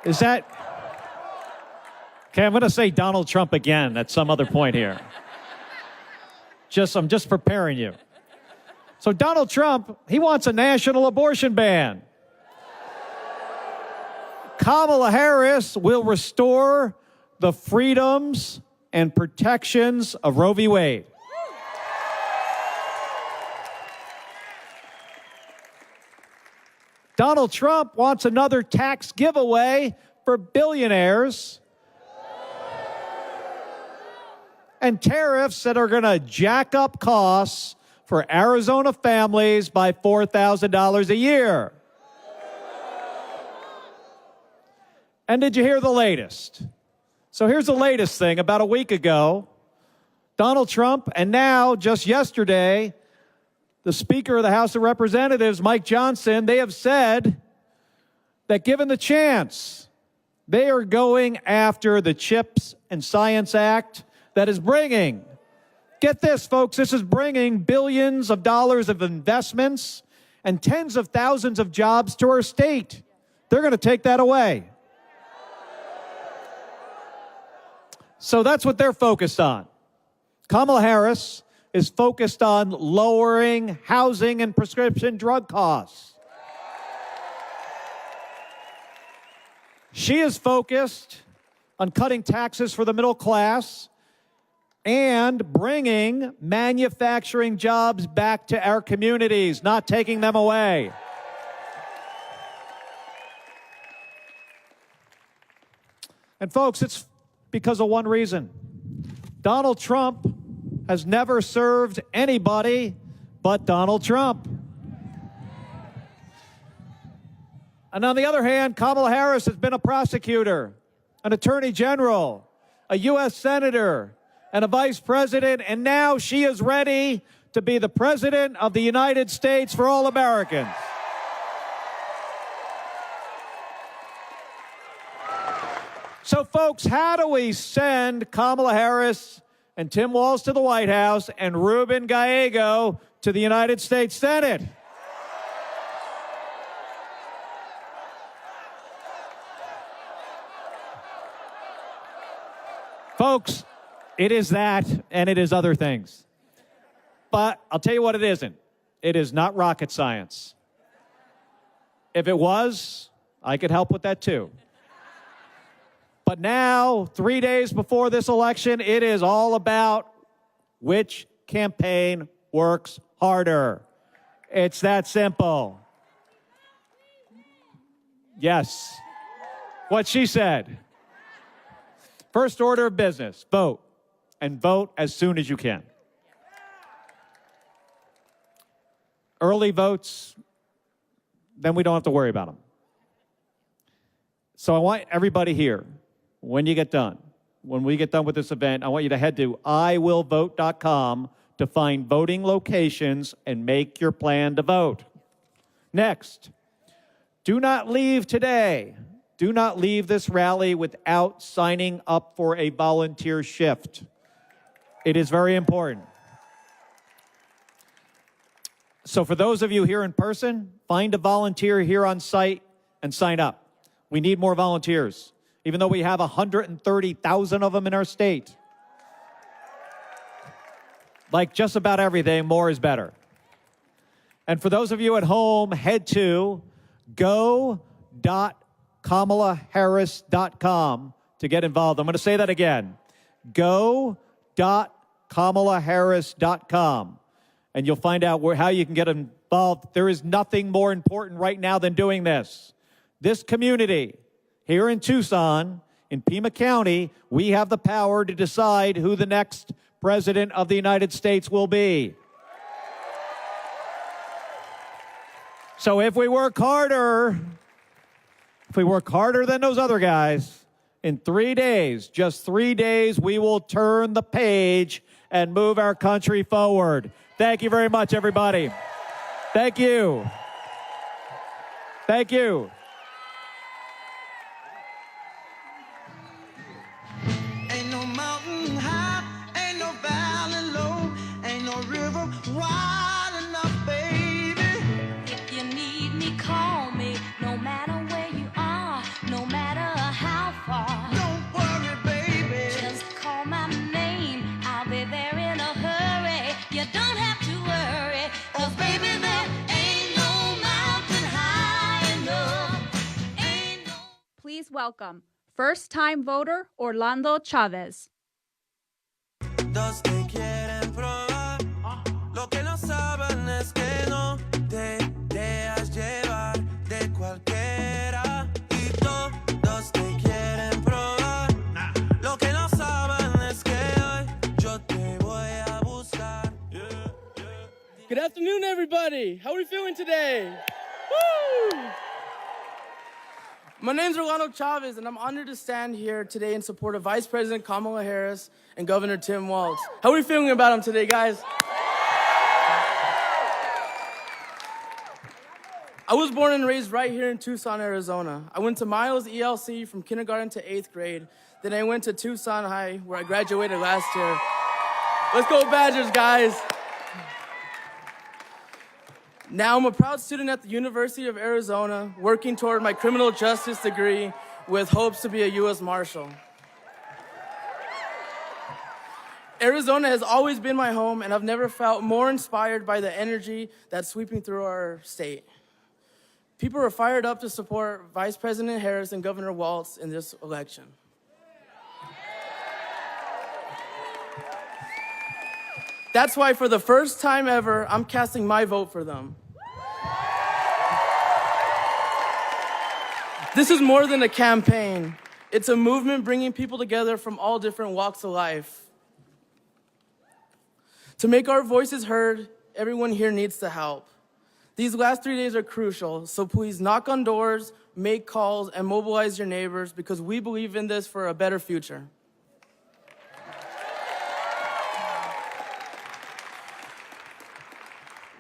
is that... Okay, I'm going to say Donald Trump again at some other point here. I'm just preparing you. So Donald Trump, he wants a national abortion ban. Kamala Harris will restore the freedoms and protections of Roe v. Wade. Donald Trump wants another tax giveaway for billionaires and tariffs that are going to jack up costs for Arizona families by $4,000 a year. And did you hear the latest? So here's the latest thing. About a week ago, Donald Trump, and now, just yesterday, the Speaker of the House of Representatives, Mike Johnson, they have said that given the chance, they are going after the CHIPS and Science Act that is bringing, get this, folks, this is bringing billions of dollars of investments and tens of thousands of jobs to our state. They're going to take that away. So that's what they're focused on. Kamala Harris is focused on lowering housing and prescription drug costs. She is focused on cutting taxes for the middle class and bringing manufacturing jobs back to our communities, not taking them away. And folks, it's because of one reason. Donald Trump has never served anybody but Donald Trump. And on the other hand, Kamala Harris has been a prosecutor, an attorney general, a U.S. senator, and a vice president, and now she is ready to be the president of the United States for all Americans. So, folks, how do we send Kamala Harris and Tim Walz to the White House and Ruben Gallego to the United States Senate? Folks, it is that, and it is other things. But I'll tell you what it isn't. It is not rocket science. If it was, I could help with that too. But now, 3 days before this election, it is all about which campaign works harder. It's that simple. Yes. What she said. First order of business, vote. And vote as soon as you can. Early votes, then we don't have to worry about them. So I want everybody here, when you get done, when we get done with this event, I want you to head to iwillvote.com to find voting locations and make your plan to vote. Next, do not leave today. Do not leave this rally without signing up for a volunteer shift. It is very important. So for those of you here in person, find a volunteer here on site and sign up. We need more volunteers, even though we have 130,000 of them in our state. Like just about everything, more is better. And for those of you at home, head to go.iowa.gov go.kamalaharris.com to get involved. I'm going to say that again. Go.kamalaharris.com. And you'll find out how you can get involved. There is nothing more important right now than doing this. This community here in Tucson, in Pima County, we have the power to decide who the next president of the United States will be. So if we work harder than those other guys, in 3 days, just 3 days, we will turn the page and move our country forward. Thank you very much, everybody. Thank you. Thank you. Ain't no mountain high, ain't no valley low, ain't no river wide enough, baby. If you need me, call me. No matter where you are, no matter how far. Don't worry, baby. Just call my name. I'll be there in a hurry. You don't have to worry. 'Cause baby, there ain't no mountain high enough. Ain't no. Please welcome first-time voter Orlando Chavez. Dos te quieren probar. Lo que no saben es que no te dejas llevar de cualquiera. Y todos te quieren probar. Lo que no saben es que hoy yo te voy a buscar. Good afternoon, everybody. How are we feeling today? Woo! My name's Orlando Chavez, and I'm honored to stand here today in support of Vice President Kamala Harris and Governor Tim Walz. How are we feeling about them today, guys? I was born and raised right here in Tucson, Arizona. I went to Miles ELC from kindergarten to 8th grade. Then I went to Tucson High, where I graduated last year. Let's go Badgers, guys. Now I'm a proud student at the University of Arizona, working toward my criminal justice degree with hopes to be a U.S. Marshal. Arizona has always been my home, and I've never felt more inspired by the energy that's sweeping through our state. People are fired up to support Vice President Harris and Governor Walz in this election. That's why for the first time ever, I'm casting my vote for them. This is more than a campaign. It's a movement bringing people together from all different walks of life. To make our voices heard, everyone here needs to help. These last 3 days are crucial, so please knock on doors, make calls, and mobilize your neighbors because we believe in this for a better future.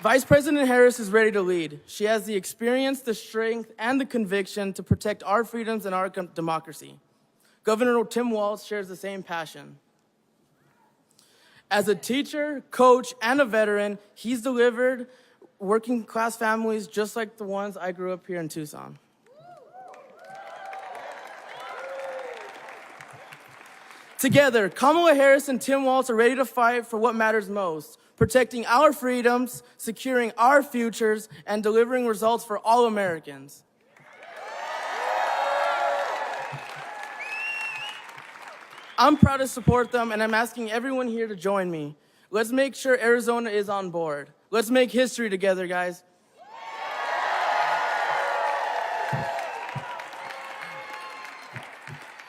Vice President Harris is ready to lead. She has the experience, the strength, and the conviction to protect our freedoms and our democracy. Governor Tim Walz shares the same passion. As a teacher, coach, and a veteran, he's delivered working class families just like the ones I grew up here in Tucson. Together, Kamala Harris and Tim Walz are ready to fight for what matters most, protecting our freedoms, securing our futures, and delivering results for all Americans. I'm proud to support them, and I'm asking everyone here to join me. Let's make sure Arizona is on board. Let's make history together, guys.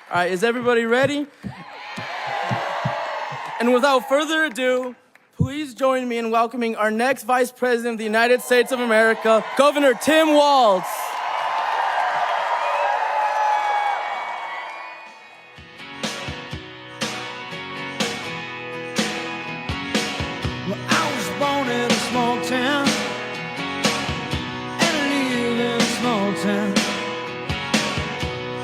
All right, is everybody ready? And without further ado, please join me in welcoming our next Vice President of the United States of America, Governor Tim Walz. Well, I was born in a small town, and I live in a small town.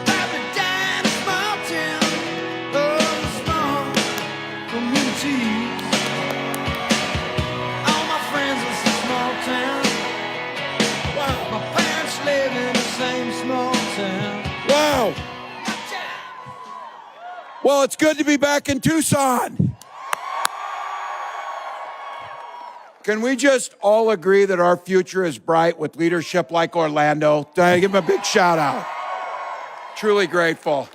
Papa died in a small town, oh, small communities. All my friends in a small town. Wow. My parents live in the same small town. Wow. Well, it's good to be back in Tucson. Can we just all agree that our future is bright with leadership like Orlando? Give him a big shout out. Truly grateful.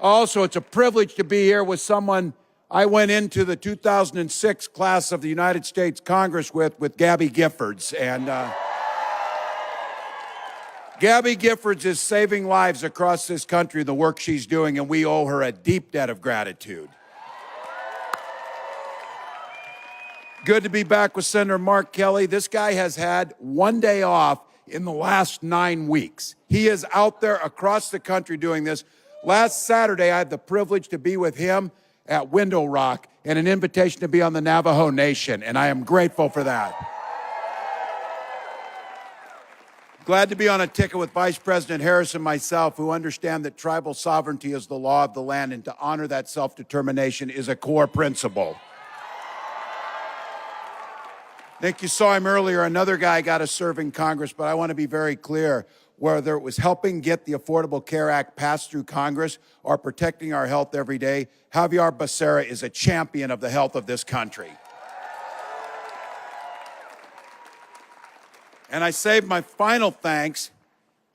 Also, it's a privilege to be here with someone I went into the 2006 class of the United States Congress with Gabby Giffords. And Gabby Giffords is saving lives across this country, the work she's doing, and we owe her a deep debt of gratitude. Good to be back with Senator Mark Kelly. This guy has had one day off in the last 9 weeks. He is out there across the country doing this. Last Saturday, I had the privilege to be with him at Window Rock and an invitation to be on the Navajo Nation, and I am grateful for that. Glad to be on a ticket with Vice President Harris and myself, who understand that tribal sovereignty is the law of the land, and to honor that self-determination is a core principle. I think you saw him earlier. Another guy got to serve in Congress, but I want to be very clear. Whether it was helping get the Affordable Care Act passed through Congress or protecting our health every day, Javier Becerra is a champion of the health of this country. And I saved my final thanks.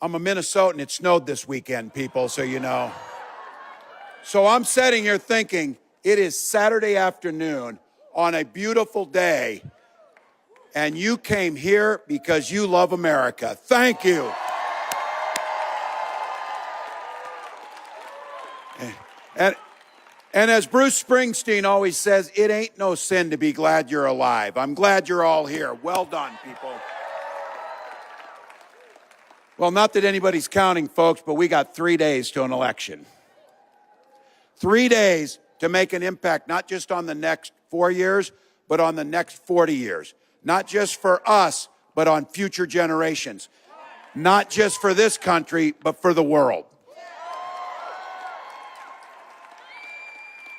I'm a Minnesotan. It snowed this weekend, people, so you know. So I'm sitting here thinking it is Saturday afternoon on a beautiful day, and you came here because you love America. Thank you. And as Bruce Springsteen always says, it ain't no sin to be glad you're alive. I'm glad you're all here. Well done, people. Well, not that anybody's counting, folks, but we got 3 days to an election. 3 days to make an impact, not just on the next 4 years, but on the next 40 years. Not just for us, but on future generations. Not just for this country, but for the world.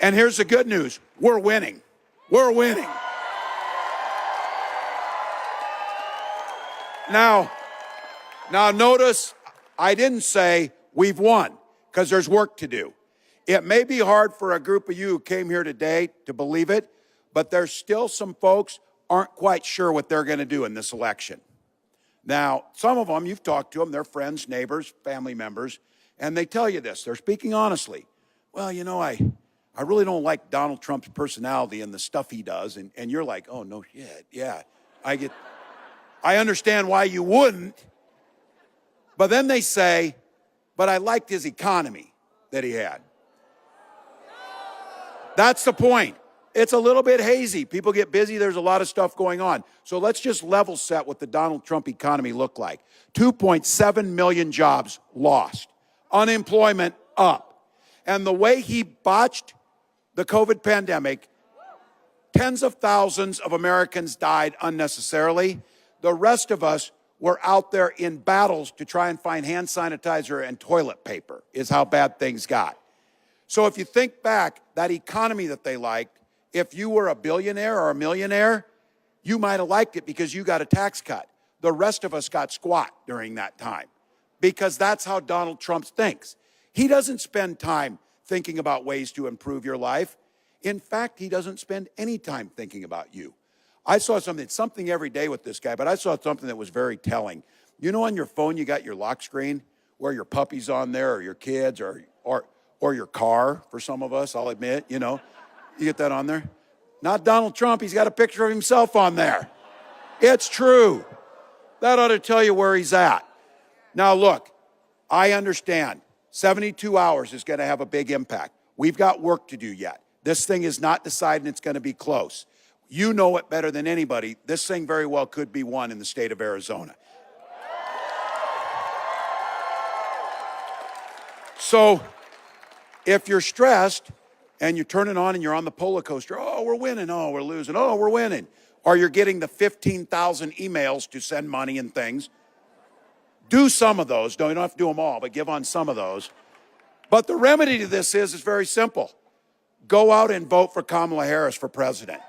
And here's the good news. We're winning. We're winning. Now notice I didn't say we've won, because there's work to do. It may be hard for a group of you who came here today to believe it, but there's still some folks aren't quite sure what they're going to do in this election. Now, some of them, you've talked to them, they're friends, neighbors, family members, and they tell you this. They're speaking honestly. Well, you know, I really don't like Donald Trump's personality and the stuff he does. And you're like, oh, no shit, yeah. I understand why you wouldn't. But then they say, but I liked his economy that he had. That's the point. It's a little bit hazy. People get busy. There's a lot of stuff going on. So let's just level set what the Donald Trump economy looked like. 2.7 million jobs lost. Unemployment up. And the way he botched the COVID pandemic, tens of thousands of Americans died unnecessarily. The rest of us were out there in battles to try and find hand sanitizer and toilet paper, is how bad things got. So if you think back, that economy that they liked, if you were a billionaire or a millionaire, you might have liked it because you got a tax cut. The rest of us got squat during that time because that's how Donald Trump thinks. He doesn't spend time thinking about ways to improve your life. In fact, he doesn't spend any time thinking about you. I saw something every day with this guy, but I saw something that was very telling. You know, on your phone, you got your lock screen where your puppy's on there, or your kids, or your car, for some of us, I'll admit, you know. You get that on there? Not Donald Trump. He's got a picture of himself on there. It's true. That ought to tell you where he's at. Now, look, I understand 72 hours is going to have a big impact. We've got work to do yet. This thing is not decided, and it's going to be close. You know it better than anybody. This thing very well could be won in the state of Arizona. So if you're stressed and you turn it on and you're on the roller coaster, oh, we're winning, oh, we're losing, oh, we're winning, or you're getting the 15,000 emails to send money and things, do some of those. No, you don't have to do them all, but give on some of those. But the remedy to this is very simple. Go out and vote for Kamala Harris for president.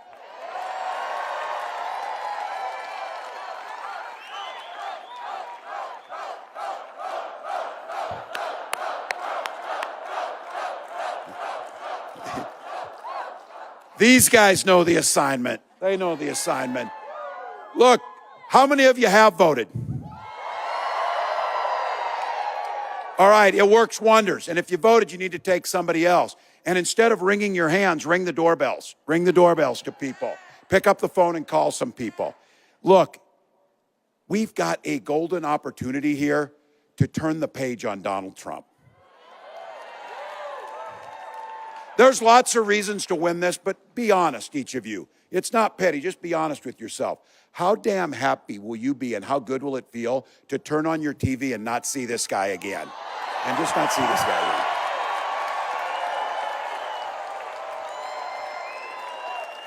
These guys know the assignment. They know the assignment. Look, how many of you have voted? All right, it works wonders. And if you voted, you need to take somebody else. And instead of wringing your hands, ring the doorbells. Ring the doorbells to people. Pick up the phone and call some people. Look, we've got a golden opportunity here to turn the page on Donald Trump. There's lots of reasons to win this, but be honest, each of you. It's not petty, just be honest with yourself. How damn happy will you be and how good will it feel to turn on your TV and not see this guy again? And just not see this guy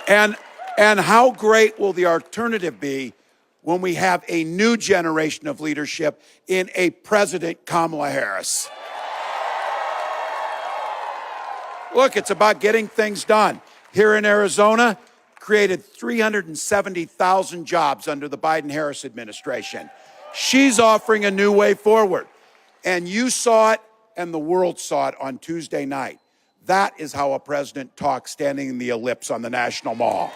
again. And how great will the alternative be when we have a new generation of leadership in a President Kamala Harris? Look, it's about getting things done. Here in Arizona, created 370,000 jobs under the Biden-Harris administration. She's offering a new way forward. And you saw it, and the world saw it on Tuesday night. That is how a president talks standing in the ellipse on the National Mall.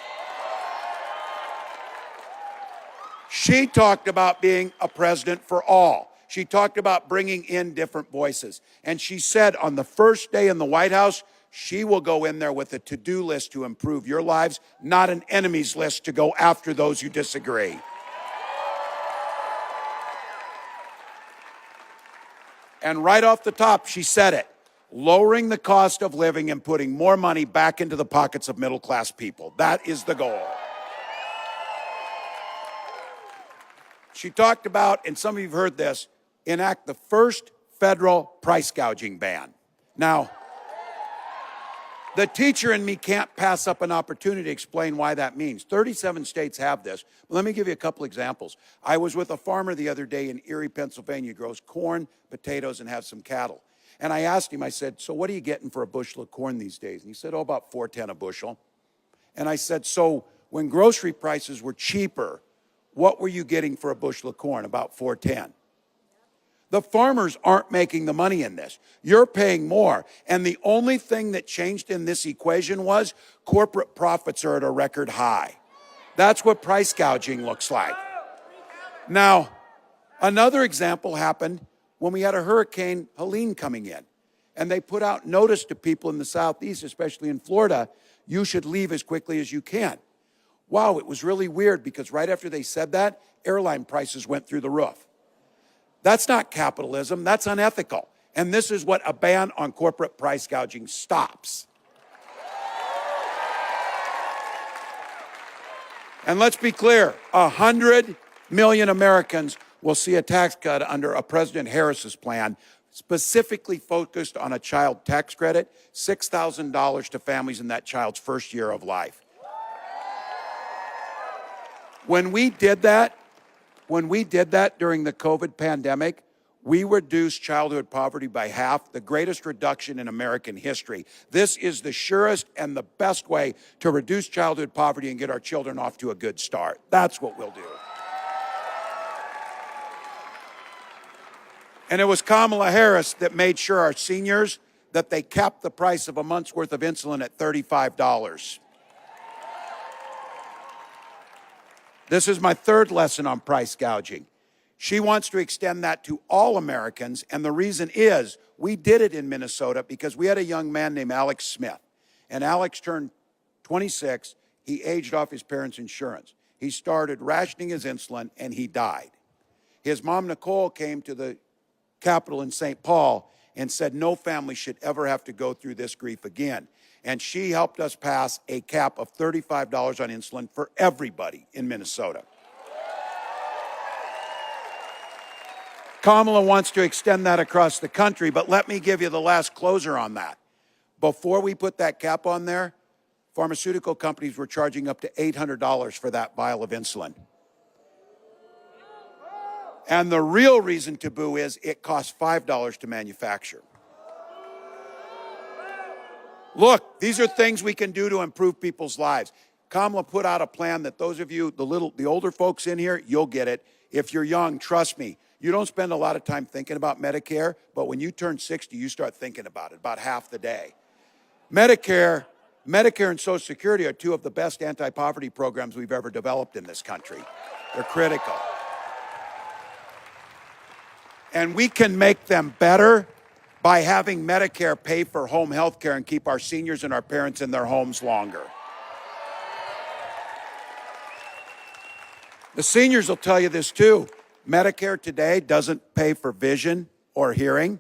She talked about being a president for all. She talked about bringing in different voices. And she said on the first day in the White House, she will go in there with a to-do list to improve your lives, not an enemies list to go after those who disagree. And right off the top, she said it, lowering the cost of living and putting more money back into the pockets of middle-class people. That is the goal. She talked about, and some of you have heard this, enact the first federal price gouging ban. Now, the teacher in me can't pass up an opportunity to explain why that means. 37 states have this. Let me give you a couple examples. I was with a farmer the other day in Erie, Pennsylvania, grows corn, potatoes, and has some cattle. And I asked him, I said, so what are you getting for a bushel of corn these days? And he said, oh, about $4.10 a bushel. And I said, so when grocery prices were cheaper, what were you getting for a bushel of corn? About $4.10. The farmers aren't making the money in this. You're paying more. And the only thing that changed in this equation was corporate profits are at a record high. That's what price gouging looks like. Now, another example happened when we had a Hurricane Helene coming in. And they put out notice to people in the Southeast, especially in Florida, you should leave as quickly as you can. Wow, it was really weird because right after they said that, airline prices went through the roof. That's not capitalism, that's unethical. And this is what a ban on corporate price gouging stops. And let's be clear, 100 million Americans will see a tax cut under a President Harris's plan, specifically focused on a child tax credit, $6,000 to families in that child's first year of life. When we did that during the COVID pandemic, we reduced childhood poverty by half, the greatest reduction in American history. This is the surest and the best way to reduce childhood poverty and get our children off to a good start. That's what we'll do. And it was Kamala Harris that made sure our seniors, that they capped the price of a month's worth of insulin at $35. This is my third lesson on price gouging. She wants to extend that to all Americans, and the reason is we did it in Minnesota because we had a young man named Alex Smith, and Alex turned 26. He aged off his parents' insurance. He started rationing his insulin, and he died. His mom, Nicole, came to the Capitol in St. Paul and said no family should ever have to go through this grief again. And she helped us pass a cap of $35 on insulin for everybody in Minnesota. Kamala wants to extend that across the country, but let me give you the last closer on that. Before we put that cap on there, pharmaceutical companies were charging up to $800 for that vial of insulin. And the real reason to boo is it costs $5 to manufacture. Look, these are things we can do to improve people's lives. Kamala put out a plan that those of you, the older folks in here, you'll get it. If you're young, trust me, you don't spend a lot of time thinking about Medicare, but when you turn 60, you start thinking about it, about half the day. Medicare and Social Security are two of the best anti-poverty programs we've ever developed in this country. They're critical. And we can make them better by having Medicare pay for home health care and keep our seniors and our parents in their homes longer. The seniors will tell you this too. Medicare today doesn't pay for vision or hearing.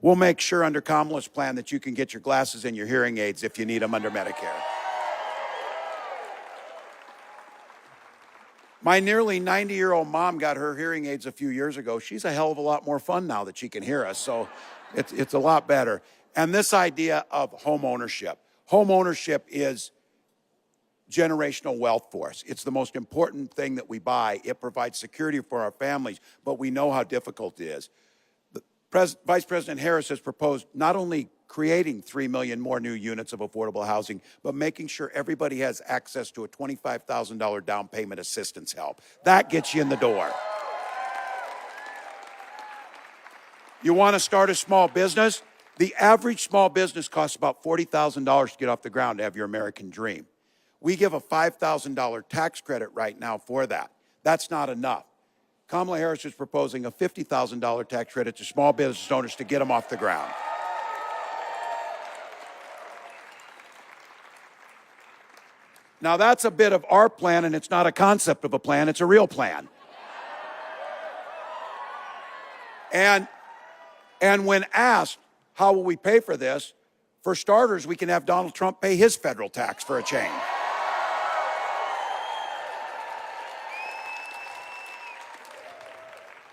We'll make sure under Kamala's plan that you can get your glasses and your hearing aids if you need them under Medicare. My nearly 90-year-old mom got her hearing aids a few years ago. She's a hell of a lot more fun now that she can hear us, so it's a lot better. And this idea of home ownership. Home ownership is generational wealth for us. It's the most important thing that we buy. It provides security for our families, but we know how difficult it is. Vice President Harris has proposed not only creating 3 million more new units of affordable housing, but making sure everybody has access to a $25,000 down payment assistance help. That gets you in the door. You want to start a small business? The average small business costs about $40,000 to get off the ground to have your American dream. We give a $5,000 tax credit right now for that. That's not enough. Kamala Harris is proposing a $50,000 tax credit to small business owners to get them off the ground. Now, that's a bit of our plan, and it's not a concept of a plan, it's a real plan. And when asked, how will we pay for this? For starters, we can have Donald Trump pay his federal tax for a change.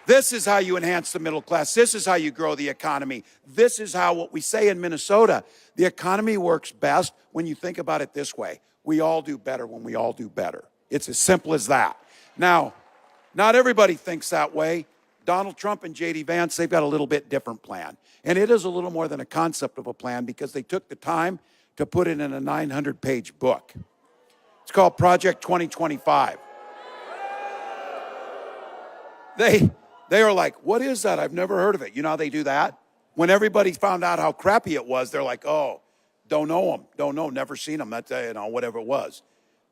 This is how you enhance the middle class. This is how you grow the economy. This is how, what we say in Minnesota, the economy works best when you think about it this way. We all do better when we all do better. It's as simple as that. Now, not everybody thinks that way. Donald Trump and J.D. Vance, they've got a little bit different plan. And it is a little more than a concept of a plan because they took the time to put it in a 900-page book. It's called Project 2025. They are like, what is that? I've never heard of it. You know how they do that? When everybody found out how crappy it was, they're like, oh, don't know them. Don't know, never seen them. That's, whatever it was.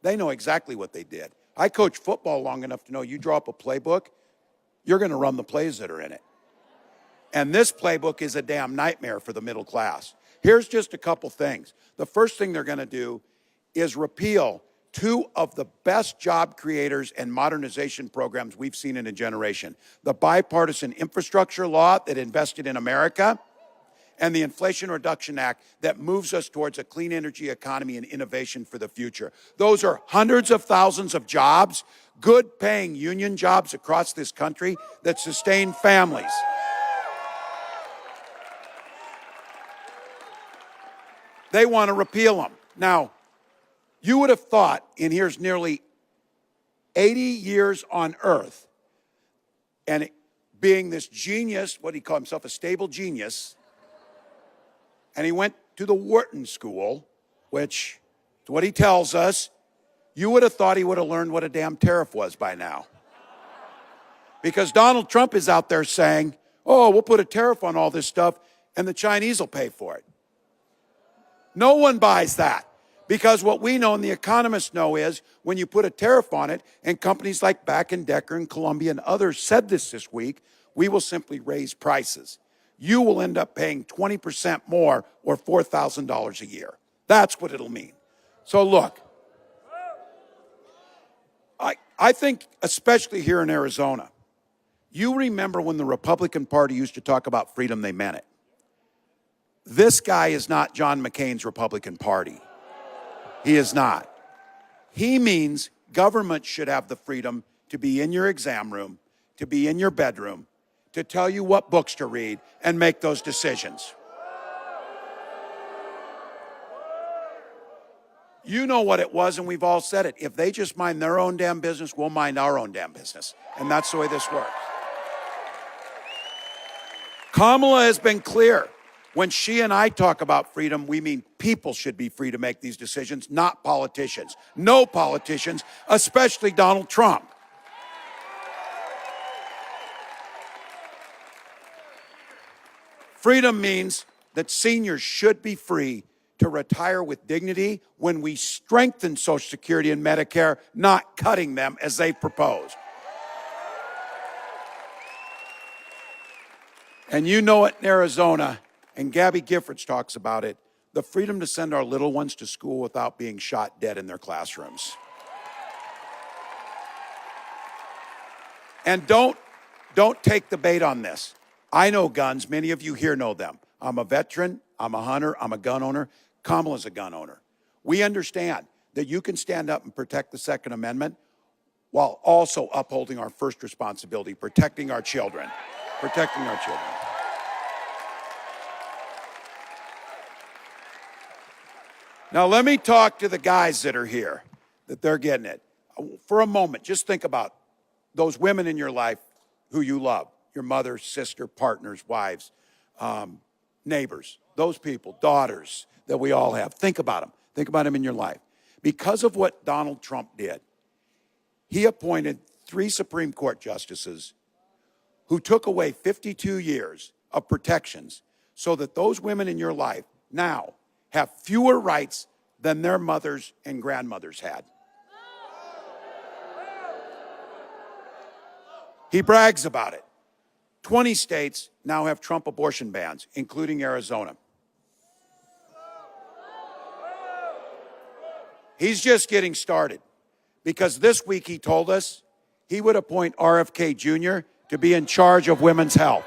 They know exactly what they did. I coached football long enough to know you draw up a playbook, you're going to run the plays that are in it. And this playbook is a damn nightmare for the middle class. Here's just a couple things. The first thing they're going to do is repeal two of the best job creators and modernization programs we've seen in a generation. The bipartisan infrastructure law that invested in America and the Inflation Reduction Act that moves us towards a clean energy economy and innovation for the future. Those are hundreds of thousands of jobs, good paying union jobs across this country that sustain families. They want to repeal them. Now, you would have thought, and here's nearly 80 years on Earth, and being this genius, what he called himself, a stable genius, and he went to the Wharton School, which is what he tells us, you would have thought he would have learned what a damn tariff was by now. Because Donald Trump is out there saying, oh, we'll put a tariff on all this stuff, and the Chinese will pay for it. No one buys that. Because what we know and the economists know is when you put a tariff on it, and companies like Back & Decker and Columbia and others said this week, we will simply raise prices. You will end up paying 20% more or $4,000 a year. That's what it'll mean. So look, I think especially here in Arizona, you remember when the Republican Party used to talk about freedom, they meant it. This guy is not John McCain's Republican Party. He is not. He means government should have the freedom to be in your exam room, to be in your bedroom, to tell you what books to read and make those decisions. You know what it was, and we've all said it. If they just mind their own damn business, we'll mind our own damn business. And that's the way this works. Kamala has been clear. When she and I talk about freedom, we mean people should be free to make these decisions, not politicians. No politicians, especially Donald Trump. Freedom means that seniors should be free to retire with dignity when we strengthen Social Security and Medicare, not cutting them as they proposed. And you know it in Arizona, and Gabby Giffords talks about it, the freedom to send our little ones to school without being shot dead in their classrooms. And don't take the bait on this. I know guns. Many of you here know them. I'm a veteran. I'm a hunter. I'm a gun owner. Kamala's a gun owner. We understand that you can stand up and protect the Second Amendment while also upholding our first responsibility, protecting our children. Protecting our children. Now, let me talk to the guys that are here, that they're getting it. For a moment, just think about those women in your life who you love, your mother, sister, partners, wives, neighbors, those people, daughters that we all have. Think about them. Think about them in your life. Because of what Donald Trump did, he appointed 3 Supreme Court justices who took away 52 years of protections so that those women in your life now have fewer rights than their mothers and grandmothers had. He brags about it. 20 states now have Trump abortion bans, including Arizona. He's just getting started because this week he told us he would appoint RFK Jr. to be in charge of women's health.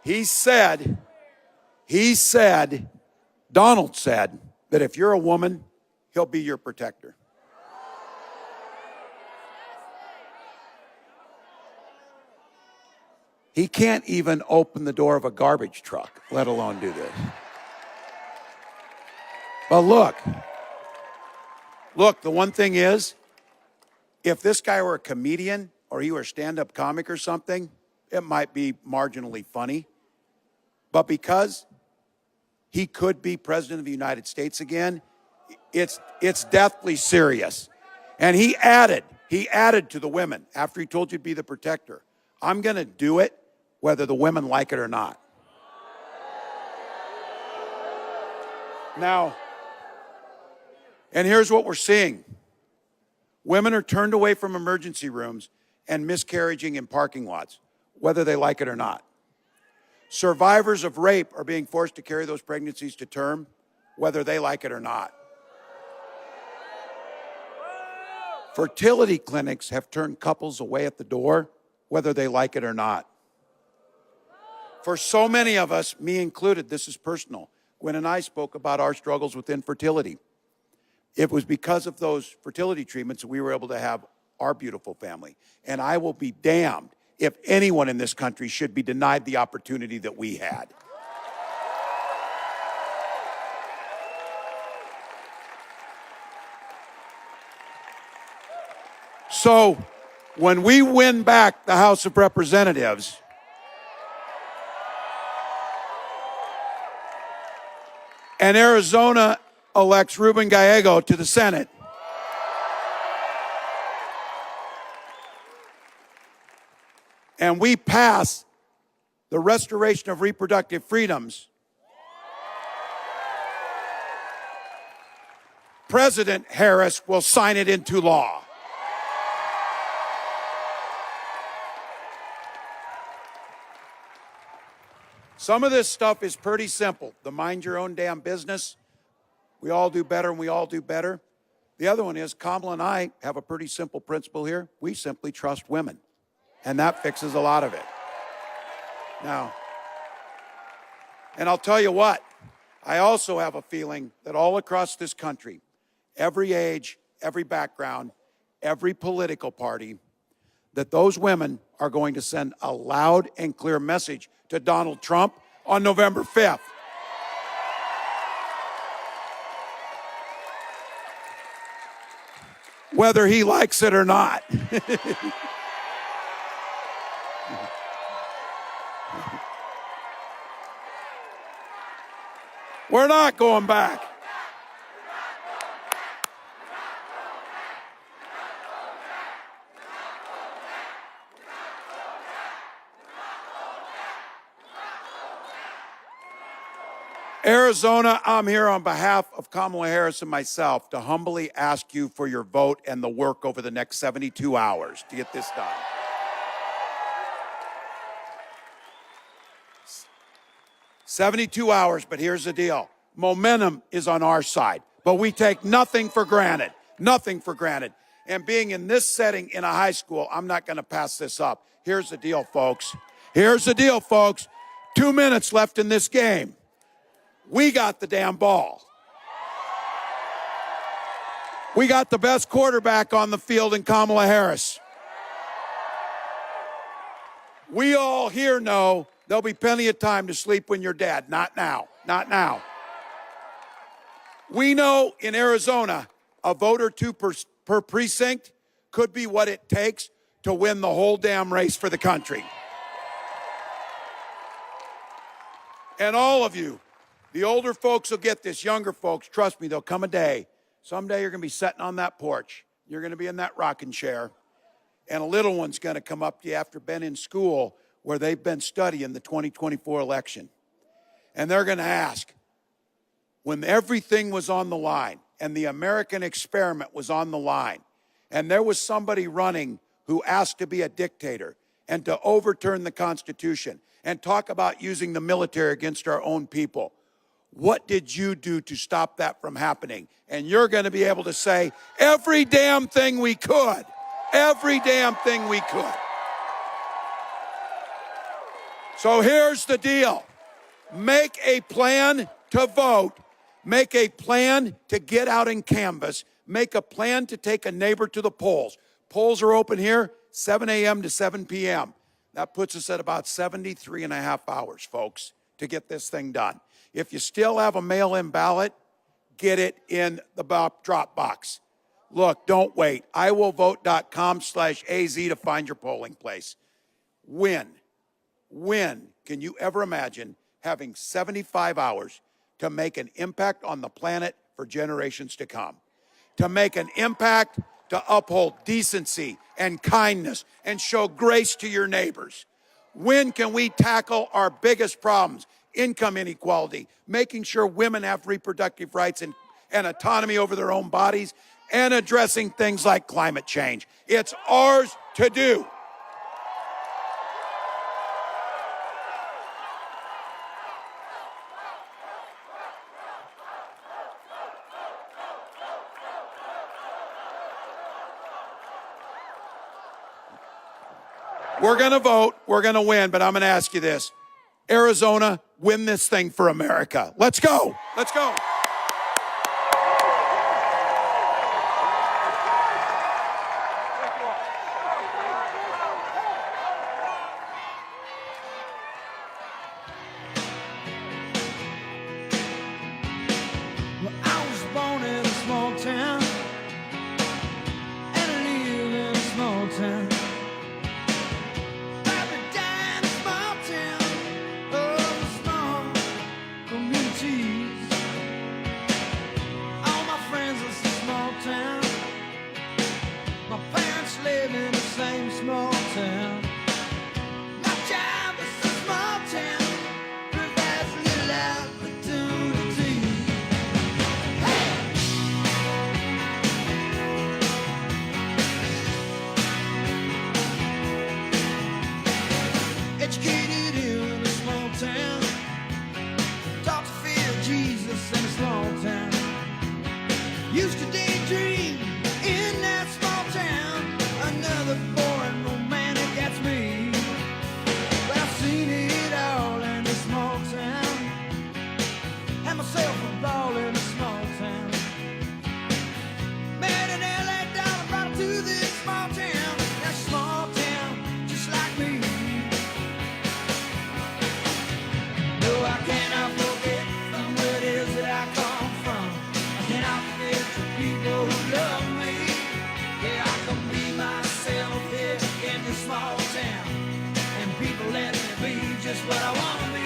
He said, Donald said that if you're a woman, he'll be your protector. He can't even open the door of a garbage truck, let alone do this. But look, the one thing is, if this guy were a comedian or he were a stand-up comic or something, it might be marginally funny. But because he could be president of the United States again, it's deathly serious. And he added to the women, after he told you to be the protector, I'm going to do it whether the women like it or not. Now, and here's what we're seeing. Women are turned away from emergency rooms and miscarrying in parking lots, whether they like it or not. Survivors of rape are being forced to carry those pregnancies to term, whether they like it or not. Fertility clinics have turned couples away at the door, whether they like it or not. For so many of us, me included, this is personal. Gwen and I spoke about our struggles with infertility. It was because of those fertility treatments that we were able to have our beautiful family. And I will be damned if anyone in this country should be denied the opportunity that we had. So, when we win back the House of Representatives, and Arizona elects Ruben Gallego to the Senate, and we pass the restoration of reproductive freedoms, President Harris will sign it into law. Some of this stuff is pretty simple. The mind your own damn business. We all do better and we all do better. The other one is Kamala and I have a pretty simple principle here. We simply trust women. And that fixes a lot of it. Now, and I'll tell you what, I also have a feeling that all across this country, every age, every background, every political party, that those women are going to send a loud and clear message to Donald Trump on November 5th. Whether he likes it or not. We're not going back. Arizona, I'm here on behalf of Kamala Harris and myself to humbly ask you for your vote and the work over the next 72 hours to get this done. 72 hours, but here's the deal. Momentum is on our side, but we take nothing for granted. Nothing for granted. And being in this setting in a high school, I'm not going to pass this up. Here's the deal, folks. Here's the deal, folks. 2 minutes left in this game. We got the damn ball. We got the best quarterback on the field in Kamala Harris. We all here know there'll be plenty of time to sleep when you're dead. Not now. Not now. We know in Arizona, a vote or two per precinct could be what it takes to win the whole damn race for the country. And all of you, the older folks will get this. Younger folks, trust me, there'll come a day. Someday you're going to be sitting on that porch. You're going to be in that rocking chair. And a little one's going to come up to you after been in school where they've been studying the 2024 election. And they're going to ask, when everything was on the line and the American experiment was on the line, and there was somebody running who asked to be a dictator and to overturn the Constitution and talk about using the military against our own people, what did you do to stop that from happening? And you're going to be able to say, every damn thing we could. Every damn thing we could. So here's the deal. Make a plan to vote. Make a plan to get out and canvass. Make a plan to take a neighbor to the polls. Polls are open here 7 a.m. to 7 p.m. That puts us at about 73 and a half hours, folks, to get this thing done. If you still have a mail-in ballot, get it in the drop box. Look, don't wait. iwillvote.com/AZ to find your polling place. When can you ever imagine having 75 hours to make an impact on the planet for generations to come? To make an impact to uphold decency and kindness and show grace to your neighbors. When can we tackle our biggest problems? Income inequality, making sure women have reproductive rights and autonomy over their own bodies, and addressing things like climate change. It's ours to do. We're going to vote. We're going to win. But I'm going to ask you this. Arizona, win this thing for America. Let's go. Let's go. Well, I was born in a small town, and I live in a small town. Probably died in a small town, oh, small communities. All my friends are from small town. My parents live in the same small town. My job is a small town, provides little opportunity. Educated in a small town, taught to fear Jesus in a small town. Used to daydream in that small town. Another foreign romantic, that's me. But I've seen it all in a small town. Had myself a ball in a small town. Met an LA dollar, brought her to this small town. That small town, just like me. No, I cannot forget from where it is that I come from. I cannot forget the people who love me. Yeah, I can be myself here in this small town, and people let me be just what I want to be.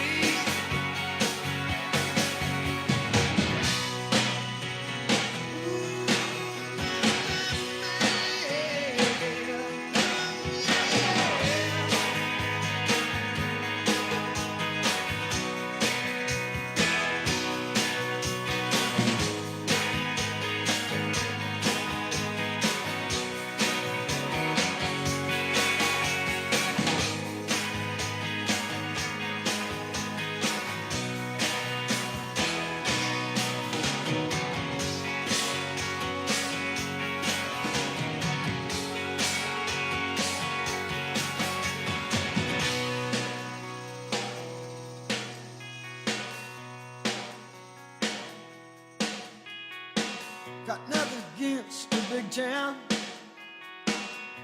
Got nothing against the big town.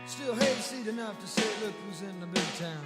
Still hayseed enough to say, look who's in the big town.